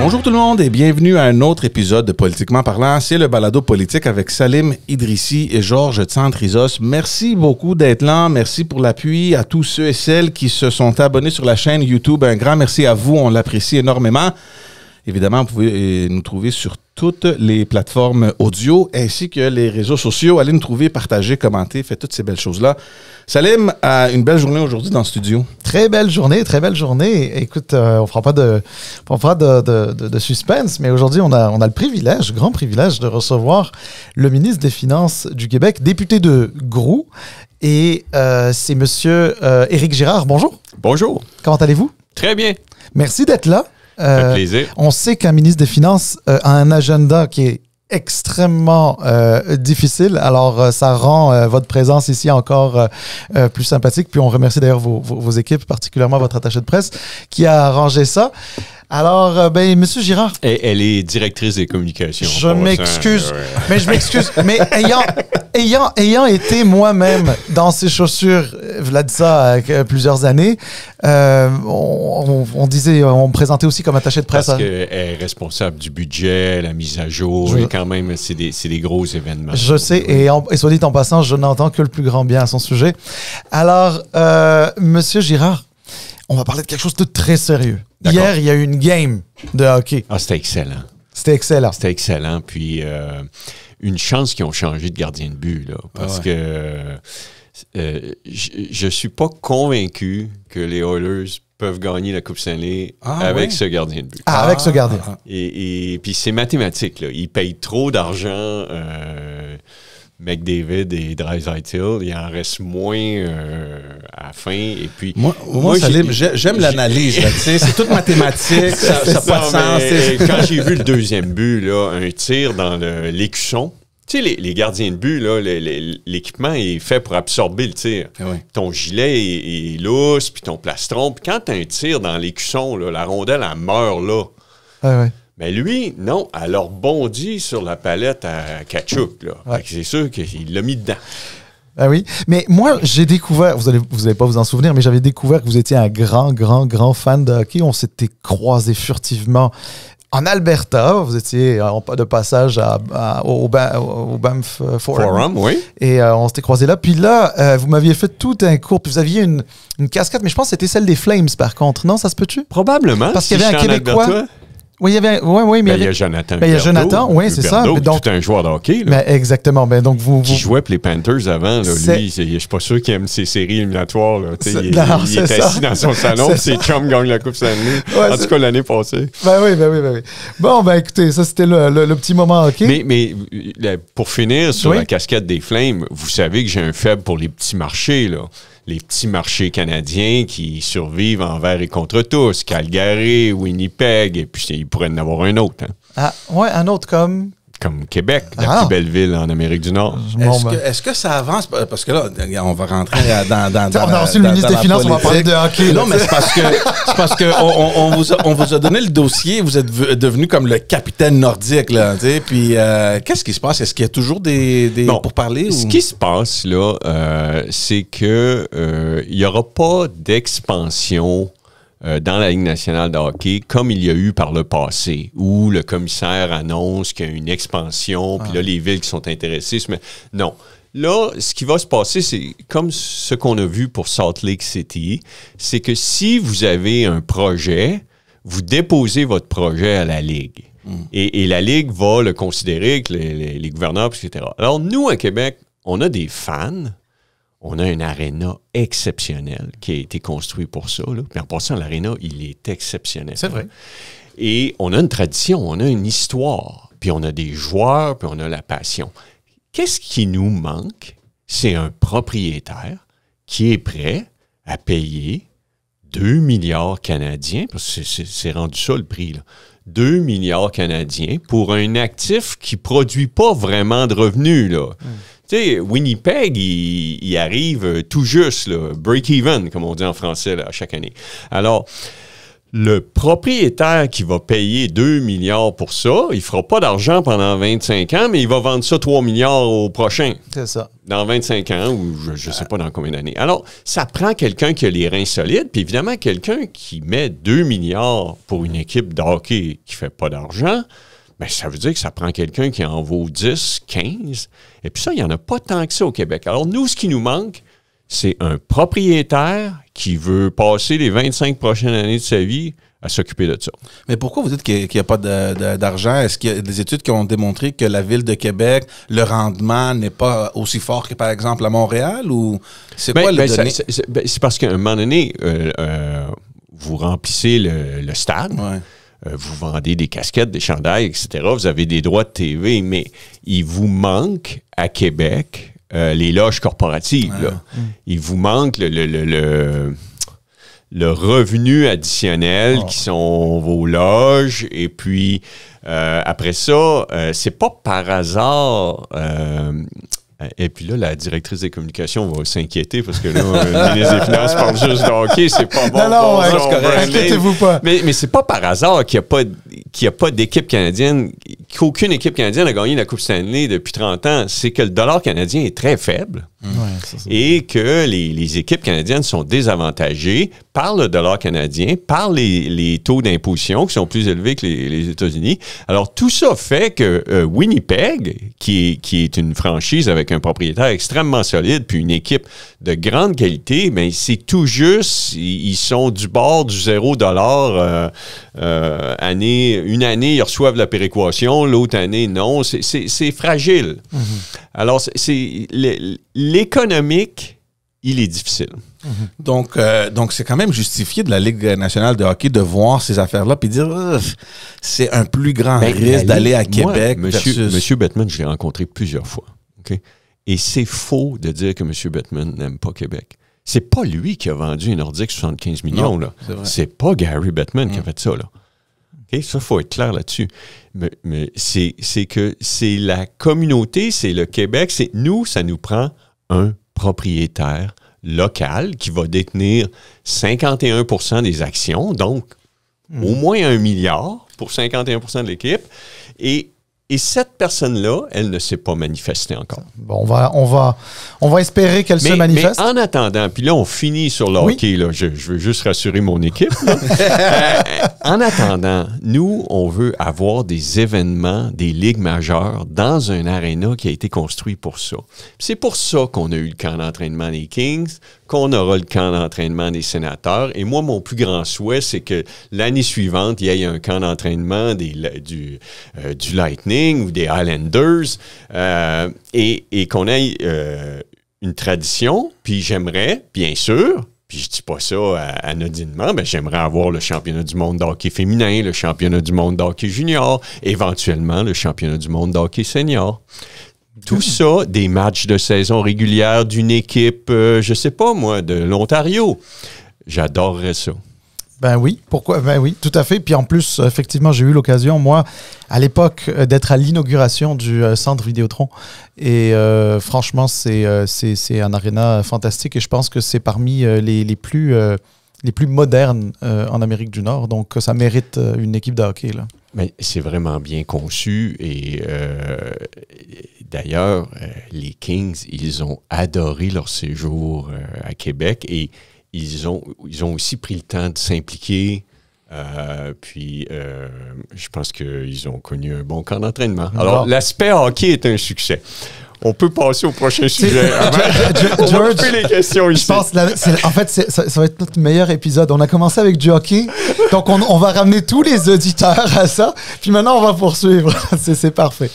Bonjour tout le monde et bienvenue à un autre épisode de Politiquement parlant. C'est le balado politique avec Salim Idrissi et Georges Tsantrizos. Merci beaucoup d'être là. Merci pour l'appui à tous ceux et celles qui se sont abonnés sur la chaîne YouTube. Un grand merci à vous. On l'apprécie énormément. Évidemment, vous pouvez nous trouver sur toutes les plateformes audio ainsi que les réseaux sociaux. Allez nous trouver, partagez, commentez, faites toutes ces belles choses-là. Salim a une belle journée aujourd'hui dans le studio. Très belle journée, très belle journée. Écoute, on fera pas de suspense, mais aujourd'hui, on a le privilège, grand privilège de recevoir le ministre des Finances du Québec, député de Groux, et c'est monsieur Éric Girard. Bonjour. Bonjour. Comment allez-vous? Très bien. Merci d'être là. Ça fait plaisir. On sait qu'un ministre des Finances a un agenda qui est extrêmement difficile. Alors, ça rend votre présence ici encore plus sympathique. Puis, on remercie d'ailleurs vos équipes, particulièrement votre attaché de presse, qui a arrangé ça. Alors, Monsieur Girard. Elle est directrice des communications. Je m'excuse, mais je m'excuse. Mais ayant été moi-même dans ces chaussures, Vlad ça, plusieurs années, on me présentait aussi comme attaché de presse. Parce qu'elle est responsable du budget, la mise à jour, et quand même, c'est des gros événements. Je sais, et soit dit en passant, je n'entends que le plus grand bien à son sujet. Alors, Monsieur Girard, on va parler de quelque chose de très sérieux. Hier, il y a eu une game de hockey. Ah, c'était excellent. C'était excellent. C'était excellent. Puis, une chance qu'ils ont changé de gardien de but, là. Parce que je ne suis pas convaincu que les Oilers peuvent gagner la Coupe Stanley avec ce gardien de but. Avec ce gardien. Et puis, c'est mathématique, là. Ils payent trop d'argent. McDavid et Draisaitl, il en reste moins à la fin. Et puis, moi Salim, j'aime l'analyse. C'est toute mathématique, ça n'a pas de sens. Quand j'ai vu le deuxième but, là, un tir dans l'écusson, tu sais, les gardiens de but, là, l'équipement est fait pour absorber le tir. Oui. Ton gilet est lousse, puis ton plastron. Puis quand tu as un tir dans l'écusson, là, la rondelle, elle meurt là. Ouais. Mais lui, non, elle a rebondi sur la palette à ketchup. Là. Ouais. C'est sûr qu'il l'a mis dedans. Ah oui, mais moi, j'ai découvert, vous allez pas vous en souvenir, mais j'avais découvert que vous étiez un grand fan de hockey. On s'était croisés furtivement en Alberta. Vous étiez de passage au Banff Forum. Oui. Et on s'était croisés là. Puis là, vous m'aviez fait tout un cours. Puis vous aviez une casquette, mais je pense que c'était celle des Flames, par contre. Non, ça se peut-tu? Probablement. Parce qu'il y avait un Québécois. Oui, il y avait. mais il y a Jonathan. Il y a Jonathan, oui, c'est ça. Donc, tout un joueur de hockey. Là, mais exactement. Donc qui jouait pour les Panthers avant. Là, lui, je suis pas sûr qu'il aime ses séries éliminatoires. Là, il est assis dans son salon, puis ses chums gagnent la Coupe Stanley. En tout cas, l'année passée. Ben oui. Bon, écoutez, ça, c'était le petit moment hockey. Mais pour finir sur la casquette des Flames, vous savez que j'ai un faible pour les petits marchés, là. Les petits marchés canadiens qui survivent envers et contre tous. Calgary, Winnipeg, et puis il pourrait en avoir un autre. Hein. Ah, ouais, un autre comme Québec, la plus belle ville en Amérique du Nord. Est-ce que ça avance? Parce que là, on va rentrer dans on a reçu le ministre des Finances, on va parler de hockey. Non, mais c'est parce que on vous a donné le dossier, vous êtes devenu comme le capitaine nordique, là, tu sais, puis qu'est-ce qui se passe? Est-ce qu'il y a toujours des pour parler? Ce qui se passe, là, c'est que il n'y aura pas d'expansion dans la Ligue nationale de hockey, comme il y a eu par le passé, où le commissaire annonce qu'il y a une expansion, puis là, les villes qui sont intéressées non. Là, ce qui va se passer, c'est comme ce qu'on a vu pour Salt Lake City, c'est que si vous avez un projet, vous déposez votre projet à la Ligue. Et la Ligue va le considérer, que les gouverneurs, etc. Alors, nous, à Québec, on a des fans. On a un aréna exceptionnel qui a été construit pour ça. Là. Puis en passant, l'aréna, il est exceptionnel. C'est vrai. Et on a une tradition, on a une histoire, puis on a des joueurs, puis on a la passion. Qu'est-ce qui nous manque? C'est un propriétaire qui est prêt à payer 2 milliards canadiens, parce que c'est rendu ça le prix, là. 2 milliards canadiens pour un actif qui ne produit pas vraiment de revenus, là. Tu sais, Winnipeg, il arrive tout juste, break-even, comme on dit en français, là, chaque année. Alors, Le propriétaire qui va payer 2 milliards pour ça, il ne fera pas d'argent pendant 25 ans, mais il va vendre ça 3 milliards au prochain. C'est ça. Dans 25 ans, ou je ne sais pas dans combien d'années. Alors, ça prend quelqu'un qui a les reins solides, puis évidemment, quelqu'un qui met 2 milliards pour une équipe de hockey qui ne fait pas d'argent, bien, ça veut dire que ça prend quelqu'un qui en vaut 10, 15. Et puis ça, il n'y en a pas tant que ça au Québec. Alors, nous, ce qui nous manque, c'est un propriétaire qui veut passer les 25 prochaines années de sa vie à s'occuper de ça. Mais pourquoi vous dites qu'il n'y a pas d'argent? Est-ce qu'il y a des études qui ont démontré que la ville de Québec, le rendement n'est pas aussi fort que, par exemple, à Montréal? Ou c'est quoi le donné? C'est parce qu'à un moment donné, vous remplissez le stade. Ouais. Vous vendez des casquettes, des chandails, etc. Vous avez des droits de TV, mais il vous manque à Québec les loges corporatives. Ouais. Là. Il vous manque le revenu additionnel qui sont vos loges. Et puis, après ça, c'est pas par hasard... et puis là, la directrice des communications va s'inquiéter parce que là, le ministre des Finances parle juste de hockey, c'est pas bon. Non, c'est correct. Inquiétez-vous pas. Mais c'est pas par hasard qu'il n'y a pas d'équipe canadienne, qu'aucune équipe canadienne a gagné la Coupe Stanley depuis 30 ans. C'est que le dollar canadien est très faible. Ouais, Et que les équipes canadiennes sont désavantagées par le dollar canadien, par les taux d'imposition qui sont plus élevés que les États-Unis. Alors, tout ça fait que Winnipeg, qui est une franchise avec un propriétaire extrêmement solide, puis une équipe de grande qualité, bien, c'est tout juste, ils sont du bord du $0. Une année, ils reçoivent la péréquation, l'autre année, non. C'est fragile. Mm-hmm. Alors, l'économique, il est difficile. Mm-hmm. Donc, c'est quand même justifié de la Ligue nationale de hockey de voir ces affaires-là et dire c'est un plus grand risque d'aller à Québec. Monsieur Bettman, je l'ai rencontré plusieurs fois. Okay? Et c'est faux de dire que M. Bettman n'aime pas Québec. C'est pas lui qui a vendu un Nordique 75 millions. Non, c'est pas Gary Bettman qui a fait ça. Là. Okay? Ça, il faut être clair là-dessus. Mais c'est que c'est la communauté, c'est le Québec, c'est nous, ça nous prend un propriétaire local qui va détenir 51% des actions, donc au moins 1 milliard pour 51% de l'équipe. Et cette personne-là, elle ne s'est pas manifestée encore. Bon, on va espérer qu'elle se manifeste. Mais en attendant, puis là, on finit sur le hockey. Là, je veux juste rassurer mon équipe. En attendant, nous, on veut avoir des événements, des ligues majeures dans un aréna qui a été construit pour ça. C'est pour ça qu'on a eu le camp d'entraînement des Kings, qu'on aura le camp d'entraînement des Sénateurs. Et moi, mon plus grand souhait, c'est que l'année suivante, il y ait un camp d'entraînement du Lightning ou des Islanders et qu'on ait une tradition. Puis j'aimerais, bien sûr, puis je dis pas ça anodinement, mais j'aimerais avoir le championnat du monde de hockey féminin, le championnat du monde de hockey junior, éventuellement le championnat du monde de hockey senior. Tout ça, des matchs de saison régulière d'une équipe, je sais pas moi, de l'Ontario. J'adorerais ça. Ben oui, pourquoi? Ben oui, tout à fait. Puis en plus, effectivement, j'ai eu l'occasion, moi, à l'époque, d'être à l'inauguration du centre Vidéotron. Et franchement, c'est un aréna fantastique et je pense que c'est parmi les plus modernes en Amérique du Nord. Donc, ça mérite une équipe de hockey, là. Mais c'est vraiment bien conçu et d'ailleurs, les Kings, ils ont adoré leur séjour à Québec et ils ont aussi pris le temps de s'impliquer. Puis, je pense qu'ils ont connu un bon camp d'entraînement. Alors, l'aspect hockey est un succès. On peut passer au prochain sujet. George, on fait les questions ici. Je pense en fait, ça va être notre meilleur épisode. On a commencé avec du hockey, donc on va ramener tous les auditeurs à ça. Puis maintenant, on va poursuivre. C'est parfait.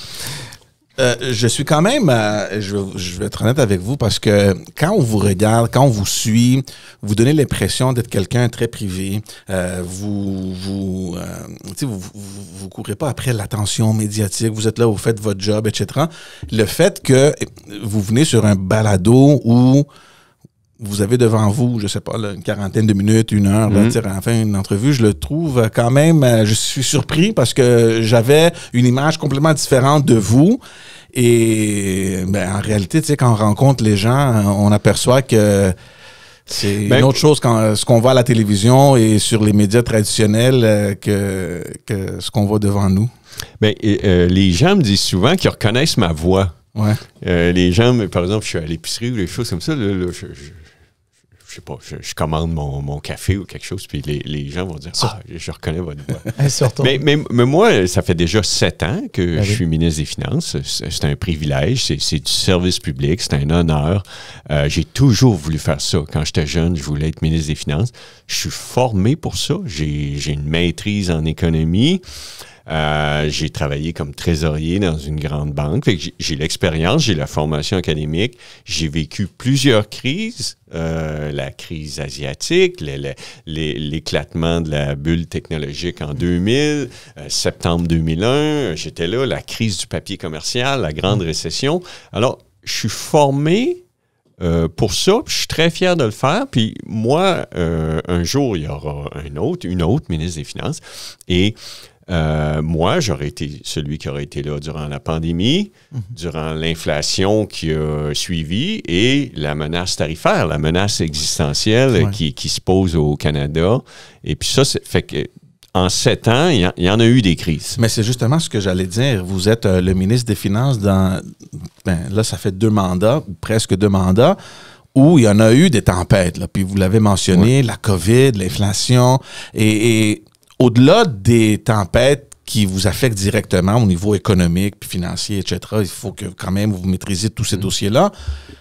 Je suis quand même, je vais être honnête avec vous, parce que quand on vous regarde, quand on vous suit, vous donnez l'impression d'être quelqu'un de très privé. Vous courez pas après l'attention médiatique. Vous êtes là, vous faites votre job, etc. Le fait que vous venez sur un balado où vous avez devant vous, je sais pas, là, une quarantaine de minutes, 1 heure, là, enfin une entrevue, je le trouve quand même, je suis surpris parce que j'avais une image complètement différente de vous. Et en réalité, tu sais, quand on rencontre les gens, on aperçoit que C'est une autre chose quand ce qu'on voit à la télévision et sur les médias traditionnels que ce qu'on voit devant nous. Bien, les gens me disent souvent qu'ils reconnaissent ma voix. Ouais. Les gens, par exemple, je suis à l'épicerie ou des choses comme ça, là, je sais pas, je commande mon café ou quelque chose, puis les gens vont dire « Ah, je reconnais votre voix. » Mais moi, ça fait déjà 7 ans que je suis ministre des Finances. C'est un privilège, c'est du service public, c'est un honneur. J'ai toujours voulu faire ça. Quand j'étais jeune, je voulais être ministre des Finances. Je suis formé pour ça. J'ai une maîtrise en économie. J'ai travaillé comme trésorier dans une grande banque. Fait que j'ai l'expérience, j'ai la formation académique. J'ai vécu plusieurs crises. La crise asiatique, l'éclatement de la bulle technologique en 2000, septembre 2001, j'étais là, la crise du papier commercial, la grande récession. Alors, je suis formé pour ça, puis je suis très fier de le faire. Puis moi, un jour, il y aura une autre ministre des Finances. Et moi, j'aurais été celui qui aurait été là durant la pandémie, durant l'inflation qui a suivi et la menace tarifaire, la menace existentielle qui se pose au Canada. Et puis ça, fait que en 7 ans, il y en a eu des crises. Mais c'est justement ce que j'allais dire. Vous êtes le ministre des Finances là, ça fait 2 mandats, presque 2 mandats, où il y en a eu des tempêtes. Là. Puis vous l'avez mentionné, la COVID, l'inflation et au-delà des tempêtes qui vous affectent directement au niveau économique, puis financier, etc., il faut que quand même vous maîtrisiez tous ces dossiers-là.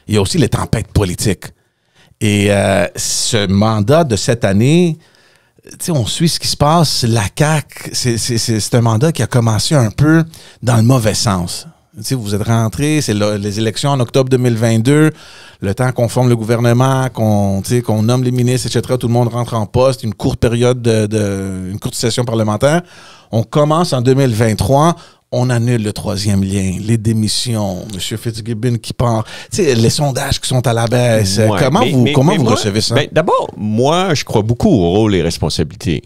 Il y a aussi les tempêtes politiques. Et ce mandat de cette année, on suit ce qui se passe. La CAQ, c'est un mandat qui a commencé un peu dans le mauvais sens. Vous êtes rentré, c'est les élections en octobre 2022, le temps qu'on forme le gouvernement, qu'on nomme les ministres, etc., tout le monde rentre en poste, une courte période une courte session parlementaire. On commence en 2023, on annule le 3e lien, les démissions, M. Fitzgibbon qui part, les sondages qui sont à la baisse. Ouais, comment vous recevez ça? D'abord, moi, je crois beaucoup au rôle et responsabilités.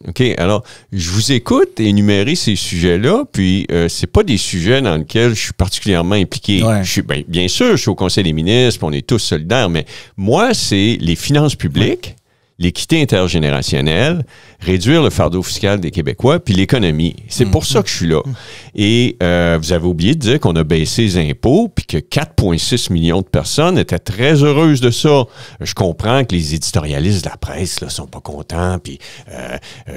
OK, alors, je vous écoute énumérer ces sujets-là, puis c'est pas des sujets dans lesquels je suis particulièrement impliqué. Ouais. Bien sûr, je suis au Conseil des ministres, puis on est tous solidaires, mais moi, c'est les finances publiques, l'équité intergénérationnelle, réduire le fardeau fiscal des Québécois, puis l'économie. C'est pour ça que je suis là. Et vous avez oublié de dire qu'on a baissé les impôts, puis que 4,6 millions de personnes étaient très heureuses de ça. Je comprends que les éditorialistes de la presse là sont pas contents, puis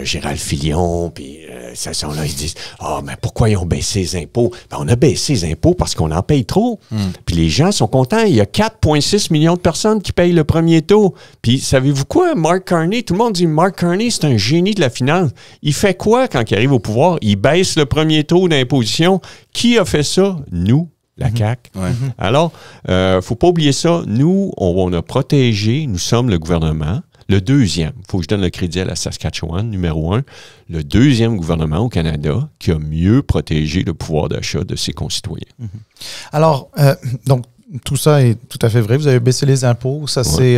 Gérald Filion, puis ça sont là, ils disent « Ah, mais pourquoi ils ont baissé les impôts? » Ben, on a baissé les impôts parce qu'on en paye trop. Puis les gens sont contents. Il y a 4,6 millions de personnes qui payent le premier taux. Puis savez-vous quoi? Mark Carney, tout le monde dit « Mark Carney, c'est un génie de la finance. » Il fait quoi quand il arrive au pouvoir? Il baisse le premier taux d'imposition. Qui a fait ça? Nous, la CAQ. Alors, faut pas oublier ça. Nous, on a protégé, nous sommes le gouvernement. Le deuxième, il faut que je donne le crédit à la Saskatchewan, numéro 1, le deuxième gouvernement au Canada qui a mieux protégé le pouvoir d'achat de ses concitoyens. Alors, donc, tout ça est tout à fait vrai. Vous avez baissé les impôts. Ça, c'est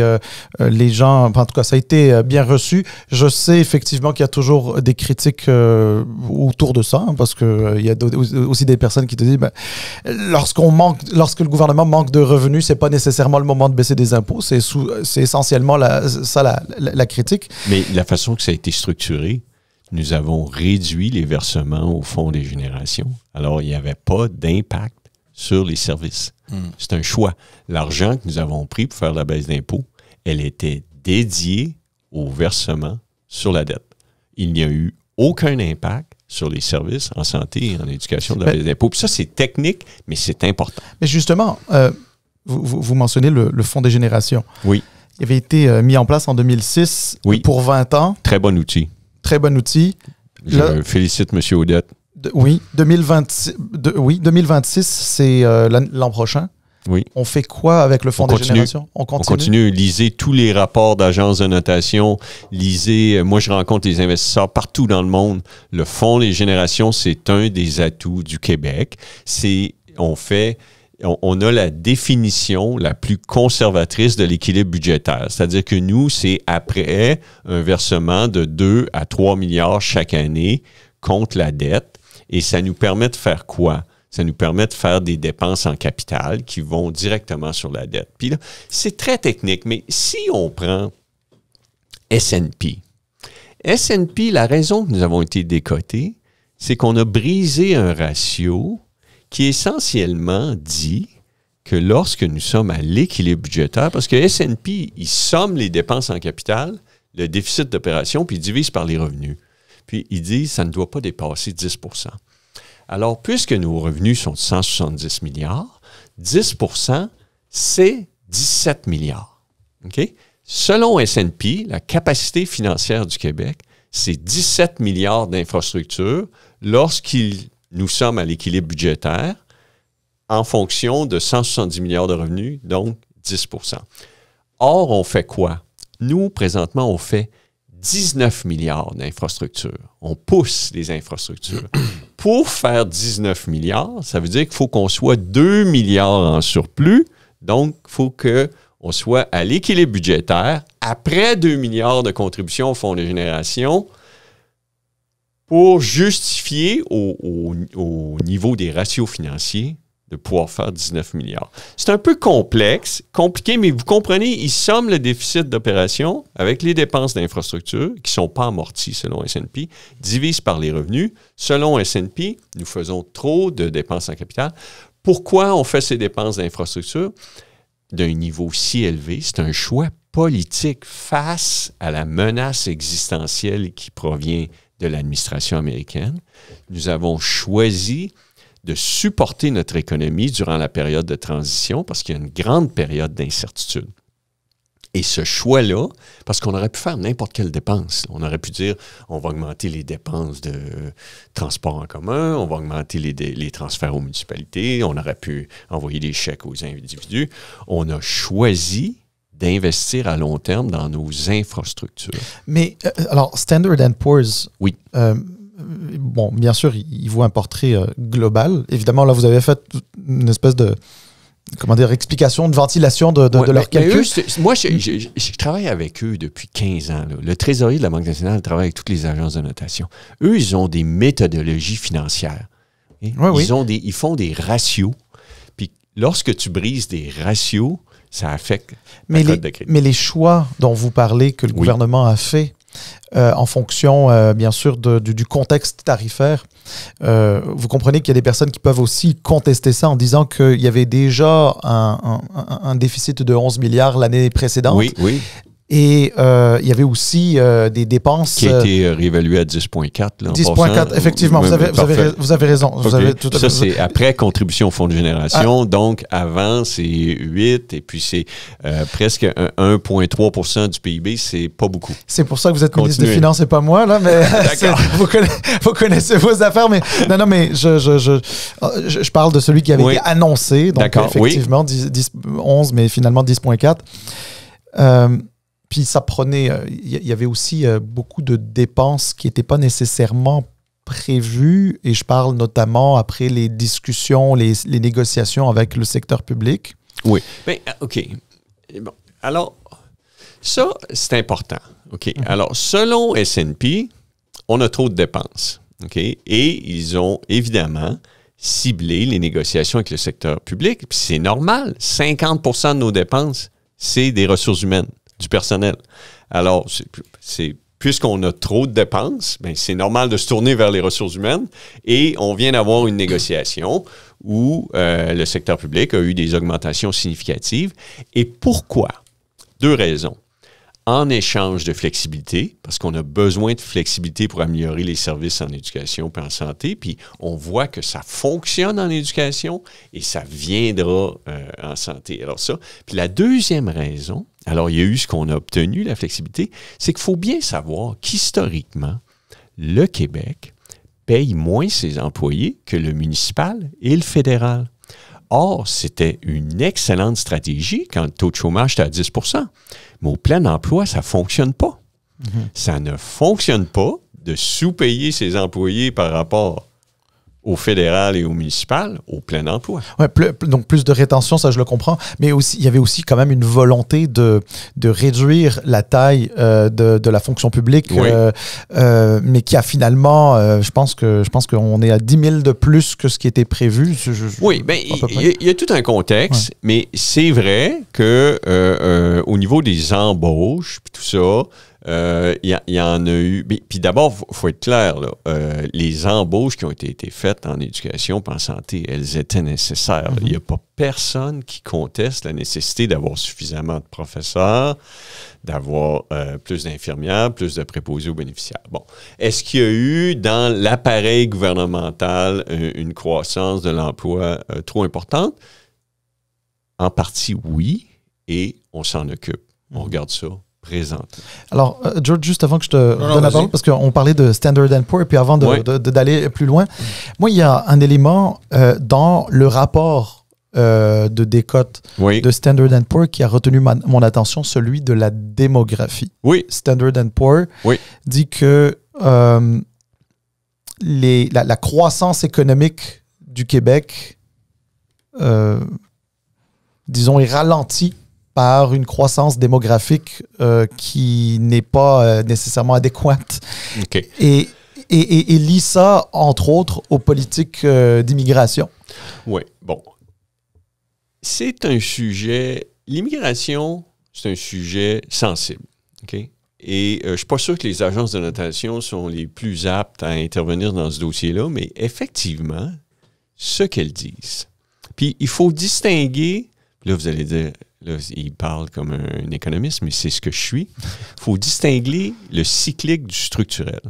les gens, en tout cas, ça a été bien reçu. Je sais effectivement qu'il y a toujours des critiques autour de ça, parce qu'il y a aussi des personnes qui te disent lorsque le gouvernement manque de revenus, c'est pas nécessairement le moment de baisser des impôts. C'est essentiellement la critique. Mais la façon que ça a été structuré, nous avons réduit les versements au Fonds des générations. Alors, il n'y avait pas d'impact sur les services. C'est un choix. L'argent que nous avons pris pour faire la baisse d'impôts, elle était dédiée au versement sur la dette. Il n'y a eu aucun impact sur les services en santé et en éducation de la baisse d'impôts. Puis ça, c'est technique, mais c'est important. Mais justement, vous mentionnez le Fonds des générations. Oui. Il avait été mis en place en 2006 pour 20 ans. Très bon outil. Très bon outil. Je félicite M. Audette. Oui, 2026, c'est l'an prochain. Oui. On fait quoi avec le Fonds des générations? On continue. Lisez tous les rapports d'agences de notation. Lisez, moi je rencontre les investisseurs partout dans le monde. Le Fonds des générations, c'est un des atouts du Québec. On a la définition la plus conservatrice de l'équilibre budgétaire. C'est-à-dire que nous, c'est après un versement de 2 à 3 milliards chaque année contre la dette. Et ça nous permet de faire quoi? Ça nous permet de faire des dépenses en capital qui vont directement sur la dette. Puis là, c'est très technique, mais si on prend S&P, la raison que nous avons été décotés, c'est qu'on a brisé un ratio qui essentiellement dit que lorsque nous sommes à l'équilibre budgétaire, parce que S&P, il somme les dépenses en capital, le déficit d'opération, puis il divise par les revenus. Puis il dit que ça ne doit pas dépasser 10 %. Alors, puisque nos revenus sont de 170 milliards, 10 %, c'est 17 milliards. OK? Selon S&P, la capacité financière du Québec, c'est 17 milliards d'infrastructures nous sommes à l'équilibre budgétaire en fonction de 170 milliards de revenus, donc 10 %. Or, on fait quoi? Nous, présentement, on fait 19 milliards d'infrastructures. On pousse les infrastructures. Pour faire 19 milliards, ça veut dire qu'il faut qu'on soit 2 milliards en surplus. Donc, il faut qu'on soit à l'équilibre budgétaire après 2 milliards de contributions au fonds de génération pour justifier au niveau des ratios financiers de pouvoir faire 19 milliards. C'est un peu complexe, compliqué, mais vous comprenez, ils somment le déficit d'opération avec les dépenses d'infrastructure qui ne sont pas amorties selon S&P, divisent par les revenus. Selon S&P, nous faisons trop de dépenses en capital. Pourquoi on fait ces dépenses d'infrastructure d'un niveau si élevé? C'est un choix politique face à la menace existentielle qui provient de l'administration américaine. Nous avons choisi de supporter notre économie durant la période de transition parce qu'il y a une grande période d'incertitude. Et ce choix-là, parce qu'on aurait pu faire n'importe quelle dépense. On aurait pu dire, on va augmenter les dépenses de transport en commun, on va augmenter les transferts aux municipalités, on aurait pu envoyer des chèques aux individus. On a choisi d'investir à long terme dans nos infrastructures. Mais, alors, Standard & Poor's, oui. Bon, bien sûr, il voit un portrait global. Évidemment, là, vous avez fait une espèce de, explication, de ventilation de leurs calculs. Moi, je travaille avec eux depuis 15 ans. Là. Le trésorier de la Banque nationale travaille avec toutes les agences de notation. Eux, ils ont des méthodologies financières. Ils font des ratios. Puis, lorsque tu brises des ratios, ça affecte la cote de crédit. Mais les choix dont vous parlez que le gouvernement a fait, en fonction, bien sûr, du contexte tarifaire. Vous comprenez qu'il y a des personnes qui peuvent aussi contester ça en disant qu'il y avait déjà un déficit de 11 milliards l'année précédente. Oui, oui. Et il y avait aussi des dépenses... Qui a été réévalué à 10,4. 10,4, effectivement. Vous avez raison. Vous avez tout à fait. Ça, c'est après contribution au fonds de génération. Donc, avant, c'est 8. Et puis, c'est presque 1,3 % du PIB. C'est pas beaucoup. C'est pour ça que vous êtes ministre des Finances et pas moi, là. Mais vous connaissez vos affaires. Mais non, mais je parle de celui qui avait été annoncé. Donc, effectivement, 11, mais finalement 10,4. Puis ça prenait, il y avait aussi beaucoup de dépenses qui n'étaient pas nécessairement prévues, et je parle notamment après les discussions, les négociations avec le secteur public. Oui, bien, OK. Bon, alors, ça, c'est important. OK. Alors, selon S&P, on a trop de dépenses. OK. Et ils ont évidemment ciblé les négociations avec le secteur public. Puis c'est normal, 50 % de nos dépenses, c'est des ressources humaines, du personnel. Alors, puisqu'on a trop de dépenses, bien, c'est normal de se tourner vers les ressources humaines et on vient d'avoir une négociation où le secteur public a eu des augmentations significatives. Et pourquoi? 2 raisons. En échange de flexibilité, parce qu'on a besoin de flexibilité pour améliorer les services en éducation et en santé, puis on voit que ça fonctionne en éducation et ça viendra en santé. Alors ça. Puis la deuxième raison, alors il y a eu ce qu'on a obtenu, la flexibilité, c'est qu'il faut bien savoir qu'historiquement, le Québec paye moins ses employés que le municipal et le fédéral. Or, c'était une excellente stratégie quand le taux de chômage était à 10 %. Mais au plein emploi, ça ne fonctionne pas. Ça ne fonctionne pas de sous-payer ses employés par rapport au fédéral et au municipal, au plein emploi. Ouais, donc plus de rétention, ça je le comprends, mais aussi, il y avait aussi quand même une volonté de réduire la taille de la fonction publique, Oui. Mais qui a finalement, je pense qu'on est à 10 000 de plus que ce qui était prévu. Oui, bien, il y a tout un contexte, mais c'est vrai que au niveau des embauches, puis tout ça, il y en a eu. Puis d'abord, il faut être clair, là, les embauches qui ont été faites en éducation et en santé, elles étaient nécessaires. Il n'y a pas personne qui conteste la nécessité d'avoir suffisamment de professeurs, d'avoir plus d'infirmières, plus de préposés aux bénéficiaires. Bon. Est-ce qu'il y a eu dans l'appareil gouvernemental une croissance de l'emploi trop importante? En partie, oui, et on s'en occupe. On regarde ça. Présente. Alors, George, juste avant que je te donne la parole, parce qu'on parlait de Standard & Poor's, et puis avant d'aller plus loin, moi, il y a un élément dans le rapport de décote de Standard & Poor's qui a retenu mon attention, celui de la démographie. Oui. Standard & Poor's dit que la croissance économique du Québec, disons, est ralentie par une croissance démographique qui n'est pas nécessairement adéquate. Okay. Et lie ça, entre autres, aux politiques d'immigration. Oui, bon. C'est un sujet... L'immigration, c'est un sujet sensible. OK? Et je ne suis pas sûr que les agences de notation sont les plus aptes à intervenir dans ce dossier-là, mais effectivement, ce qu'elles disent. Puis, il faut distinguer... Là, vous allez dire... Là, il parle comme un économiste, mais c'est ce que je suis. Il faut distinguer le cyclique du structurel.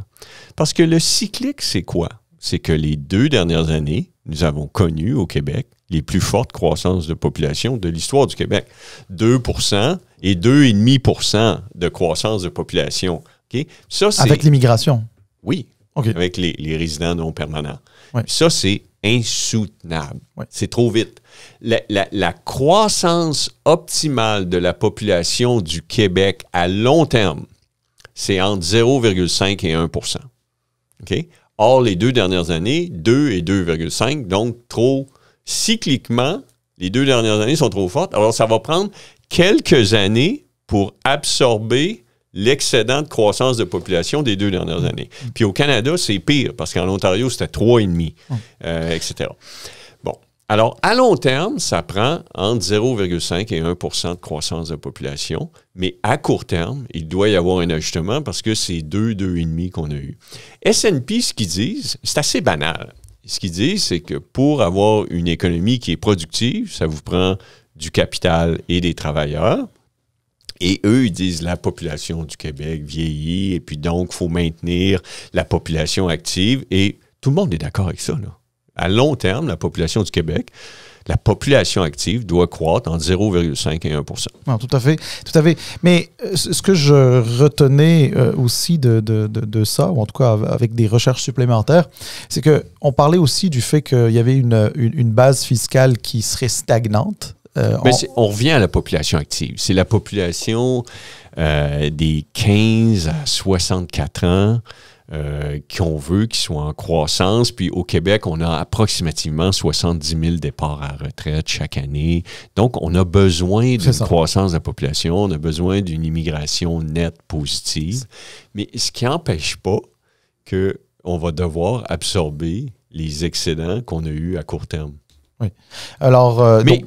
Parce que le cyclique, c'est quoi? C'est que les 2 dernières années, nous avons connu au Québec les plus fortes croissances de population de l'histoire du Québec. 2 et 2,5 de croissance de population. Okay? Ça, c'est... Avec l'immigration? Oui, avec les résidents non permanents. Ouais. Ça, c'est insoutenable. Ouais. C'est trop vite. La croissance optimale de la population du Québec à long terme, c'est entre 0,5 et 1 OK? Or, les 2 dernières années, 2 et 2,5, donc trop cycliquement, les 2 dernières années sont trop fortes. Alors, ça va prendre quelques années pour absorber l'excédent de croissance de population des 2 dernières années. Puis au Canada, c'est pire, parce qu'en Ontario, c'était 3,5, etc. Bon. Alors, à long terme, ça prend entre 0,5 et 1 de croissance de population, mais à court terme, il doit y avoir un ajustement parce que c'est 2,5 qu'on a eu. S&P, ce qu'ils disent, c'est assez banal. Ce qu'ils disent, c'est que pour avoir une économie qui est productive, ça vous prend du capital et des travailleurs. Et eux, ils disent la population du Québec vieillit et puis donc, il faut maintenir la population active. Et tout le monde est d'accord avec ça, là. À long terme, la population du Québec, la population active doit croître entre 0,5 et 1 Non, tout à fait, tout à fait. Mais ce que je retenais aussi de ça, ou en tout cas avec des recherches supplémentaires, c'est qu'on parlait aussi du fait qu'il y avait une base fiscale qui serait stagnante. On revient à la population active. C'est la population des 15 à 64 ans qu'on veut qu'ils soient en croissance. Puis au Québec, on a approximativement 70 000 départs à la retraite chaque année. Donc, on a besoin d'une croissance de la population. On a besoin d'une immigration nette positive. Mais ce qui n'empêche pas qu'on va devoir absorber les excédents qu'on a eus à court terme. Oui. Alors, mais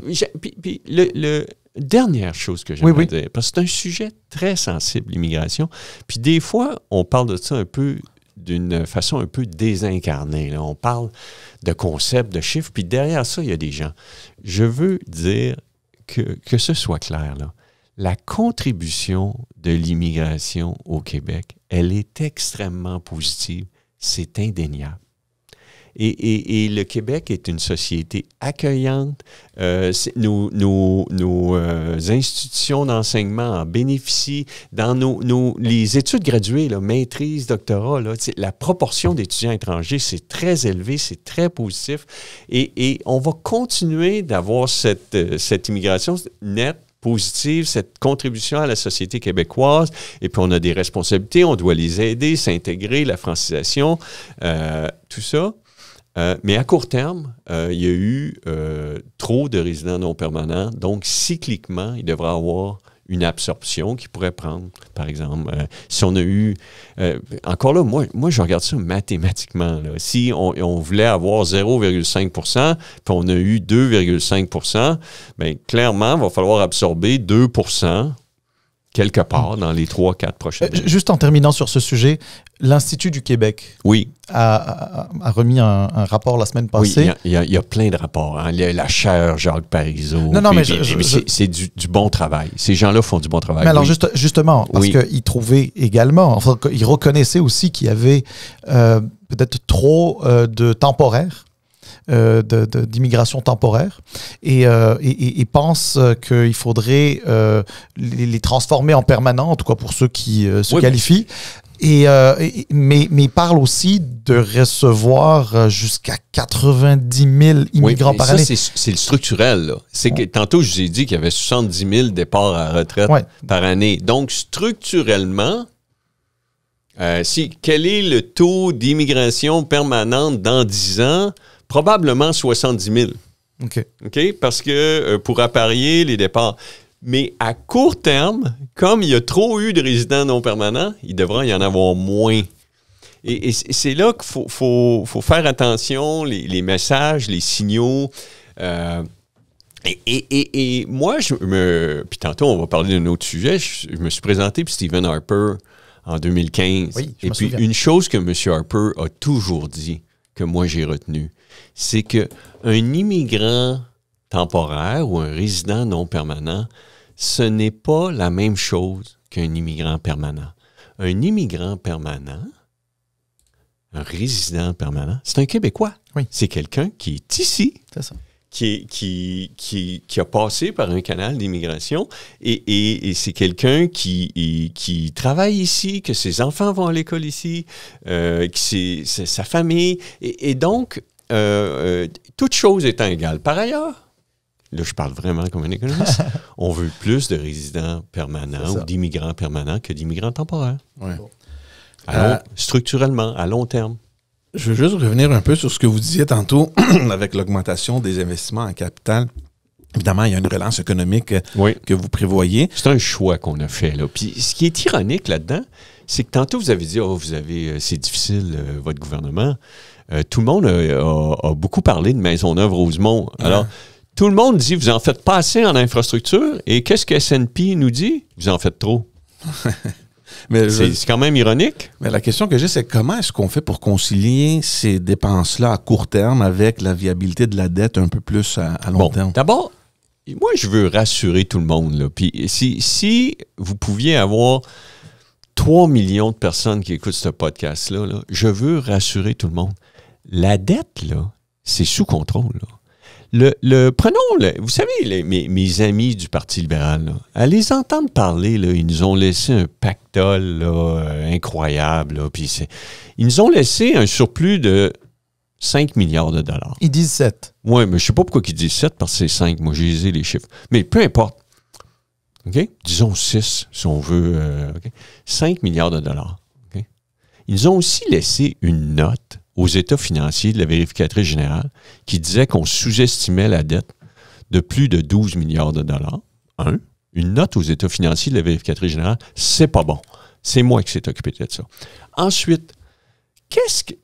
dernière chose que j'aimerais dire, parce que c'est un sujet très sensible, l'immigration. Puis des fois, on parle de ça un peu d'une façon un peu désincarnée. Là. On parle de concepts, de chiffres, puis derrière ça, il y a des gens. Je veux dire que ce soit clair, là. La contribution de l'immigration au Québec, elle est extrêmement positive. C'est indéniable. Et le Québec est une société accueillante. Nos institutions d'enseignement en bénéficient. Dans les études graduées, là, maîtrise, doctorat, là, la proportion d'étudiants étrangers, c'est très élevé, c'est très positif. Et on va continuer d'avoir cette immigration nette, positive, cette contribution à la société québécoise. Et puis, on a des responsabilités, on doit les aider, s'intégrer, la francisation, tout ça. Mais à court terme, il y a eu trop de résidents non permanents. Donc, cycliquement, il devrait y avoir une absorption qui pourrait prendre, par exemple, si on a eu... encore là, moi, je regarde ça mathématiquement. Là. Si on voulait avoir 0,5 % puis on a eu 2,5 % bien, clairement, il va falloir absorber 2 % quelque part dans les 3-4 prochaines années. Juste en terminant sur ce sujet, l'Institut du Québec a remis un rapport la semaine passée. Oui, il y a plein de rapports. Hein. La chaire Jacques Parizeau. Non, mais c'est du bon travail. Ces gens-là font du bon travail. Mais alors, justement, parce qu'ils trouvaient également, enfin, ils reconnaissaient aussi qu'il y avait peut-être trop de temporaires. D'immigration temporaire et pense qu'il faudrait les transformer en permanents, en tout cas pour ceux qui se qualifient. Mais il parle aussi de recevoir jusqu'à 90 000 immigrants par année. C'est le structurel. Là. C'est que, tantôt, je vous ai dit qu'il y avait 70 000 départs à la retraite par année. Donc, structurellement, quel est le taux d'immigration permanente dans 10 ans? Probablement 70 000. OK? Parce que pour apparier les départs. Mais à court terme, comme il y a trop eu de résidents non permanents, il devrait y en avoir moins. Et c'est là qu'il faut faire attention, les messages, les signaux. Et moi, puis tantôt, on va parler d'un autre sujet. Je me suis présenté pour Stephen Harper en 2015. Oui, et puis, une chose que M. Harper a toujours dit, que moi j'ai retenu, c'est qu'un immigrant temporaire ou un résident non permanent, ce n'est pas la même chose qu'un immigrant permanent. Un immigrant permanent, un résident permanent, c'est un Québécois. Oui. C'est quelqu'un qui est ici, c'est ça. qui a passé par un canal d'immigration et c'est quelqu'un qui travaille ici, que ses enfants vont à l'école ici, que c'est sa famille. Et donc, toute chose étant égale. Par ailleurs, là, je parle vraiment comme un économiste, on veut plus de résidents permanents ou d'immigrants permanents que d'immigrants temporaires. Ouais. Structurellement, à long terme. Je veux juste revenir un peu sur ce que vous disiez tantôt avec l'augmentation des investissements en capital. Évidemment, il y a une relance économique que vous prévoyez. C'est un choix qu'on a fait, là. Puis ce qui est ironique là-dedans, c'est que tantôt vous avez dit, c'est difficile, votre gouvernement. Tout le monde a beaucoup parlé de Maisonneuve-Rosemont. Alors, tout le monde dit, vous en faites pas assez en infrastructure. Et qu'est-ce que S&P nous dit? Vous en faites trop. C'est quand même ironique. Mais la question que j'ai, c'est comment est-ce qu'on fait pour concilier ces dépenses-là à court terme avec la viabilité de la dette un peu plus à long terme? D'abord, moi, je veux rassurer tout le monde. Là. Puis si vous pouviez avoir 3 millions de personnes qui écoutent ce podcast-là, là, je veux rassurer tout le monde. La dette, là, c'est sous contrôle. Là. Prenons, vous savez, mes amis du Parti libéral, là, à les entendre parler, là, ils nous ont laissé un pactole là, incroyable. Là, puis ils nous ont laissé un surplus de 5 milliards de dollars. Ils disent 7. Oui, mais je ne sais pas pourquoi ils disent 7, parce que c'est 5. Moi, j'ai lisé les chiffres. Mais peu importe. OK? Disons 6, si on veut. 5 milliards de dollars. Okay? Ils ont aussi laissé une note aux états financiers de la vérificatrice générale qui disait qu'on sous-estimait la dette de plus de 12 milliards de dollars. Une note aux états financiers de la vérificatrice générale, c'est pas bon. C'est moi qui s'est occupé de ça. Ensuite,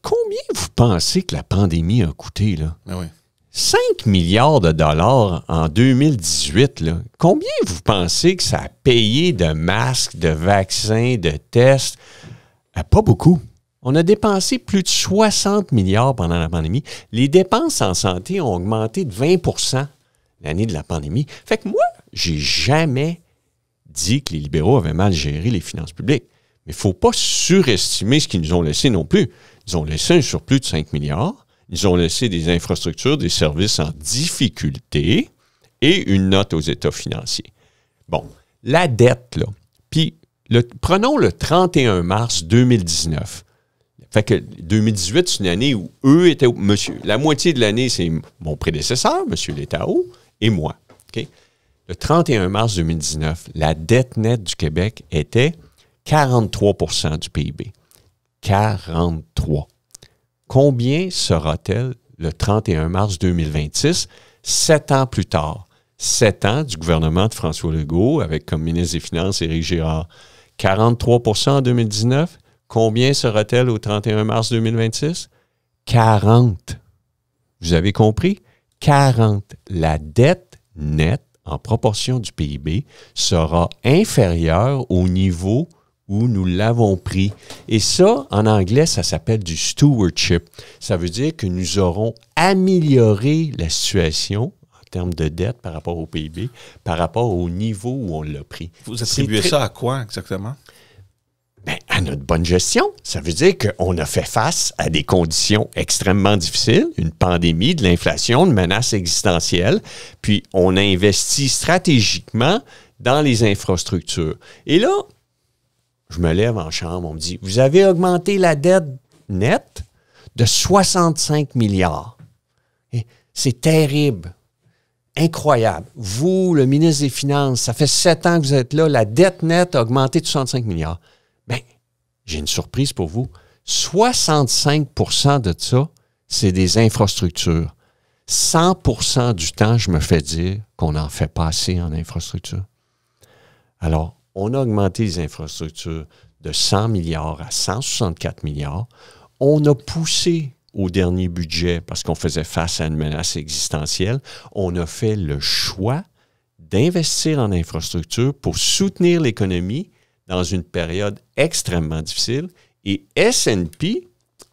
combien vous pensez que la pandémie a coûté, là? Ben oui. 5 milliards de dollars en 2018, là. Combien vous pensez que ça a payé de masques, de vaccins, de tests? Pas beaucoup. On a dépensé plus de 60 milliards pendant la pandémie. Les dépenses en santé ont augmenté de 20 % l'année de la pandémie. Fait que moi, j'ai jamais dit que les libéraux avaient mal géré les finances publiques. Mais il ne faut pas surestimer ce qu'ils nous ont laissé non plus. Ils ont laissé un surplus de 5 milliards. Ils ont laissé des infrastructures, des services en difficulté et une note aux états financiers. Bon, la dette, là. Puis, prenons le 31 mars 2019. Fait que 2018, c'est une année où eux étaient... la moitié de l'année, c'est mon prédécesseur, M. Létao, et moi. Okay? Le 31 mars 2019, la dette nette du Québec était 43 % du PIB. 43. combien sera-t-elle le 31 mars 2026, 7 ans plus tard? 7 ans du gouvernement de François Legault, avec comme ministre des Finances Éric Girard. 43 % en 2019. Combien sera-t-elle au 31 mars 2026? 40. Vous avez compris? 40. La dette nette en proportion du PIB sera inférieure au niveau où nous l'avons pris. Et ça, en anglais, ça s'appelle du stewardship. Ça veut dire que nous aurons amélioré la situation en termes de dette par rapport au PIB, par rapport au niveau où on l'a pris. Vous attribuez ça à quoi exactement? Bien, à notre bonne gestion. Ça veut dire qu'on a fait face à des conditions extrêmement difficiles, une pandémie, de l'inflation, une menace existentielle, puis on a investi stratégiquement dans les infrastructures. Et là, je me lève en chambre, on me dit, vous avez augmenté la dette nette de 65 milliards. Et c'est terrible. Incroyable. Vous, le ministre des Finances, ça fait 7 ans que vous êtes là, la dette nette a augmenté de 65 milliards. Bien, j'ai une surprise pour vous. 65 % de ça, c'est des infrastructures. 100 % du temps, je me fais dire qu'on n'en fait pas assez en infrastructure. Alors, on a augmenté les infrastructures de 100 milliards à 164 milliards. On a poussé au dernier budget parce qu'on faisait face à une menace existentielle. On a fait le choix d'investir en infrastructure pour soutenir l'économie dans une période extrêmement difficile. Et S&P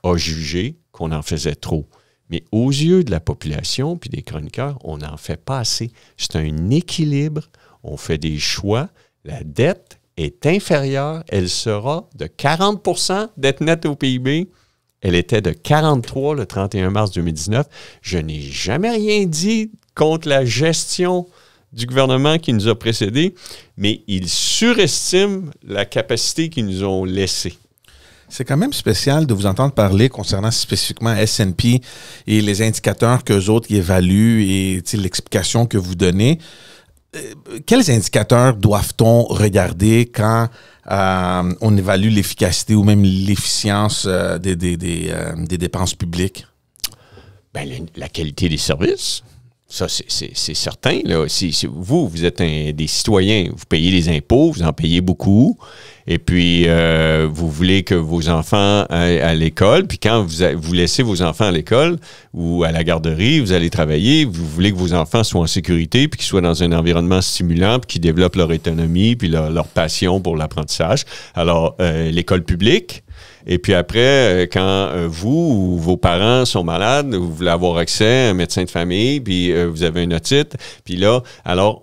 a jugé qu'on en faisait trop. Mais aux yeux de la population puis des chroniqueurs, on n'en fait pas assez. C'est un équilibre. On fait des choix. La dette est inférieure. Elle sera de 40 % dette nette au PIB. Elle était de 43 le 31 mars 2019. Je n'ai jamais rien dit contre la gestion du gouvernement qui nous a précédés, mais ils surestiment la capacité qu'ils nous ont laissée. C'est quand même spécial de vous entendre parler concernant spécifiquement S&P et les indicateurs qu'eux autres y évaluent et l'explication que vous donnez. Quels indicateurs doit-on regarder quand on évalue l'efficacité ou même l'efficience des dépenses publiques? Bien, la qualité des services. Ça, c'est certain. Là. Si vous êtes des citoyens, vous payez les impôts, vous en payez beaucoup, et puis vous voulez que vos enfants aillent à l'école, puis quand vous laissez vos enfants à l'école ou à la garderie, vous allez travailler, vous voulez que vos enfants soient en sécurité, puis qu'ils soient dans un environnement stimulant, puis qu'ils développent leur autonomie, puis leur passion pour l'apprentissage. Alors, l'école publique. Et puis après, quand vous ou vos parents sont malades, vous voulez avoir accès à un médecin de famille, puis vous avez une otite, puis là, alors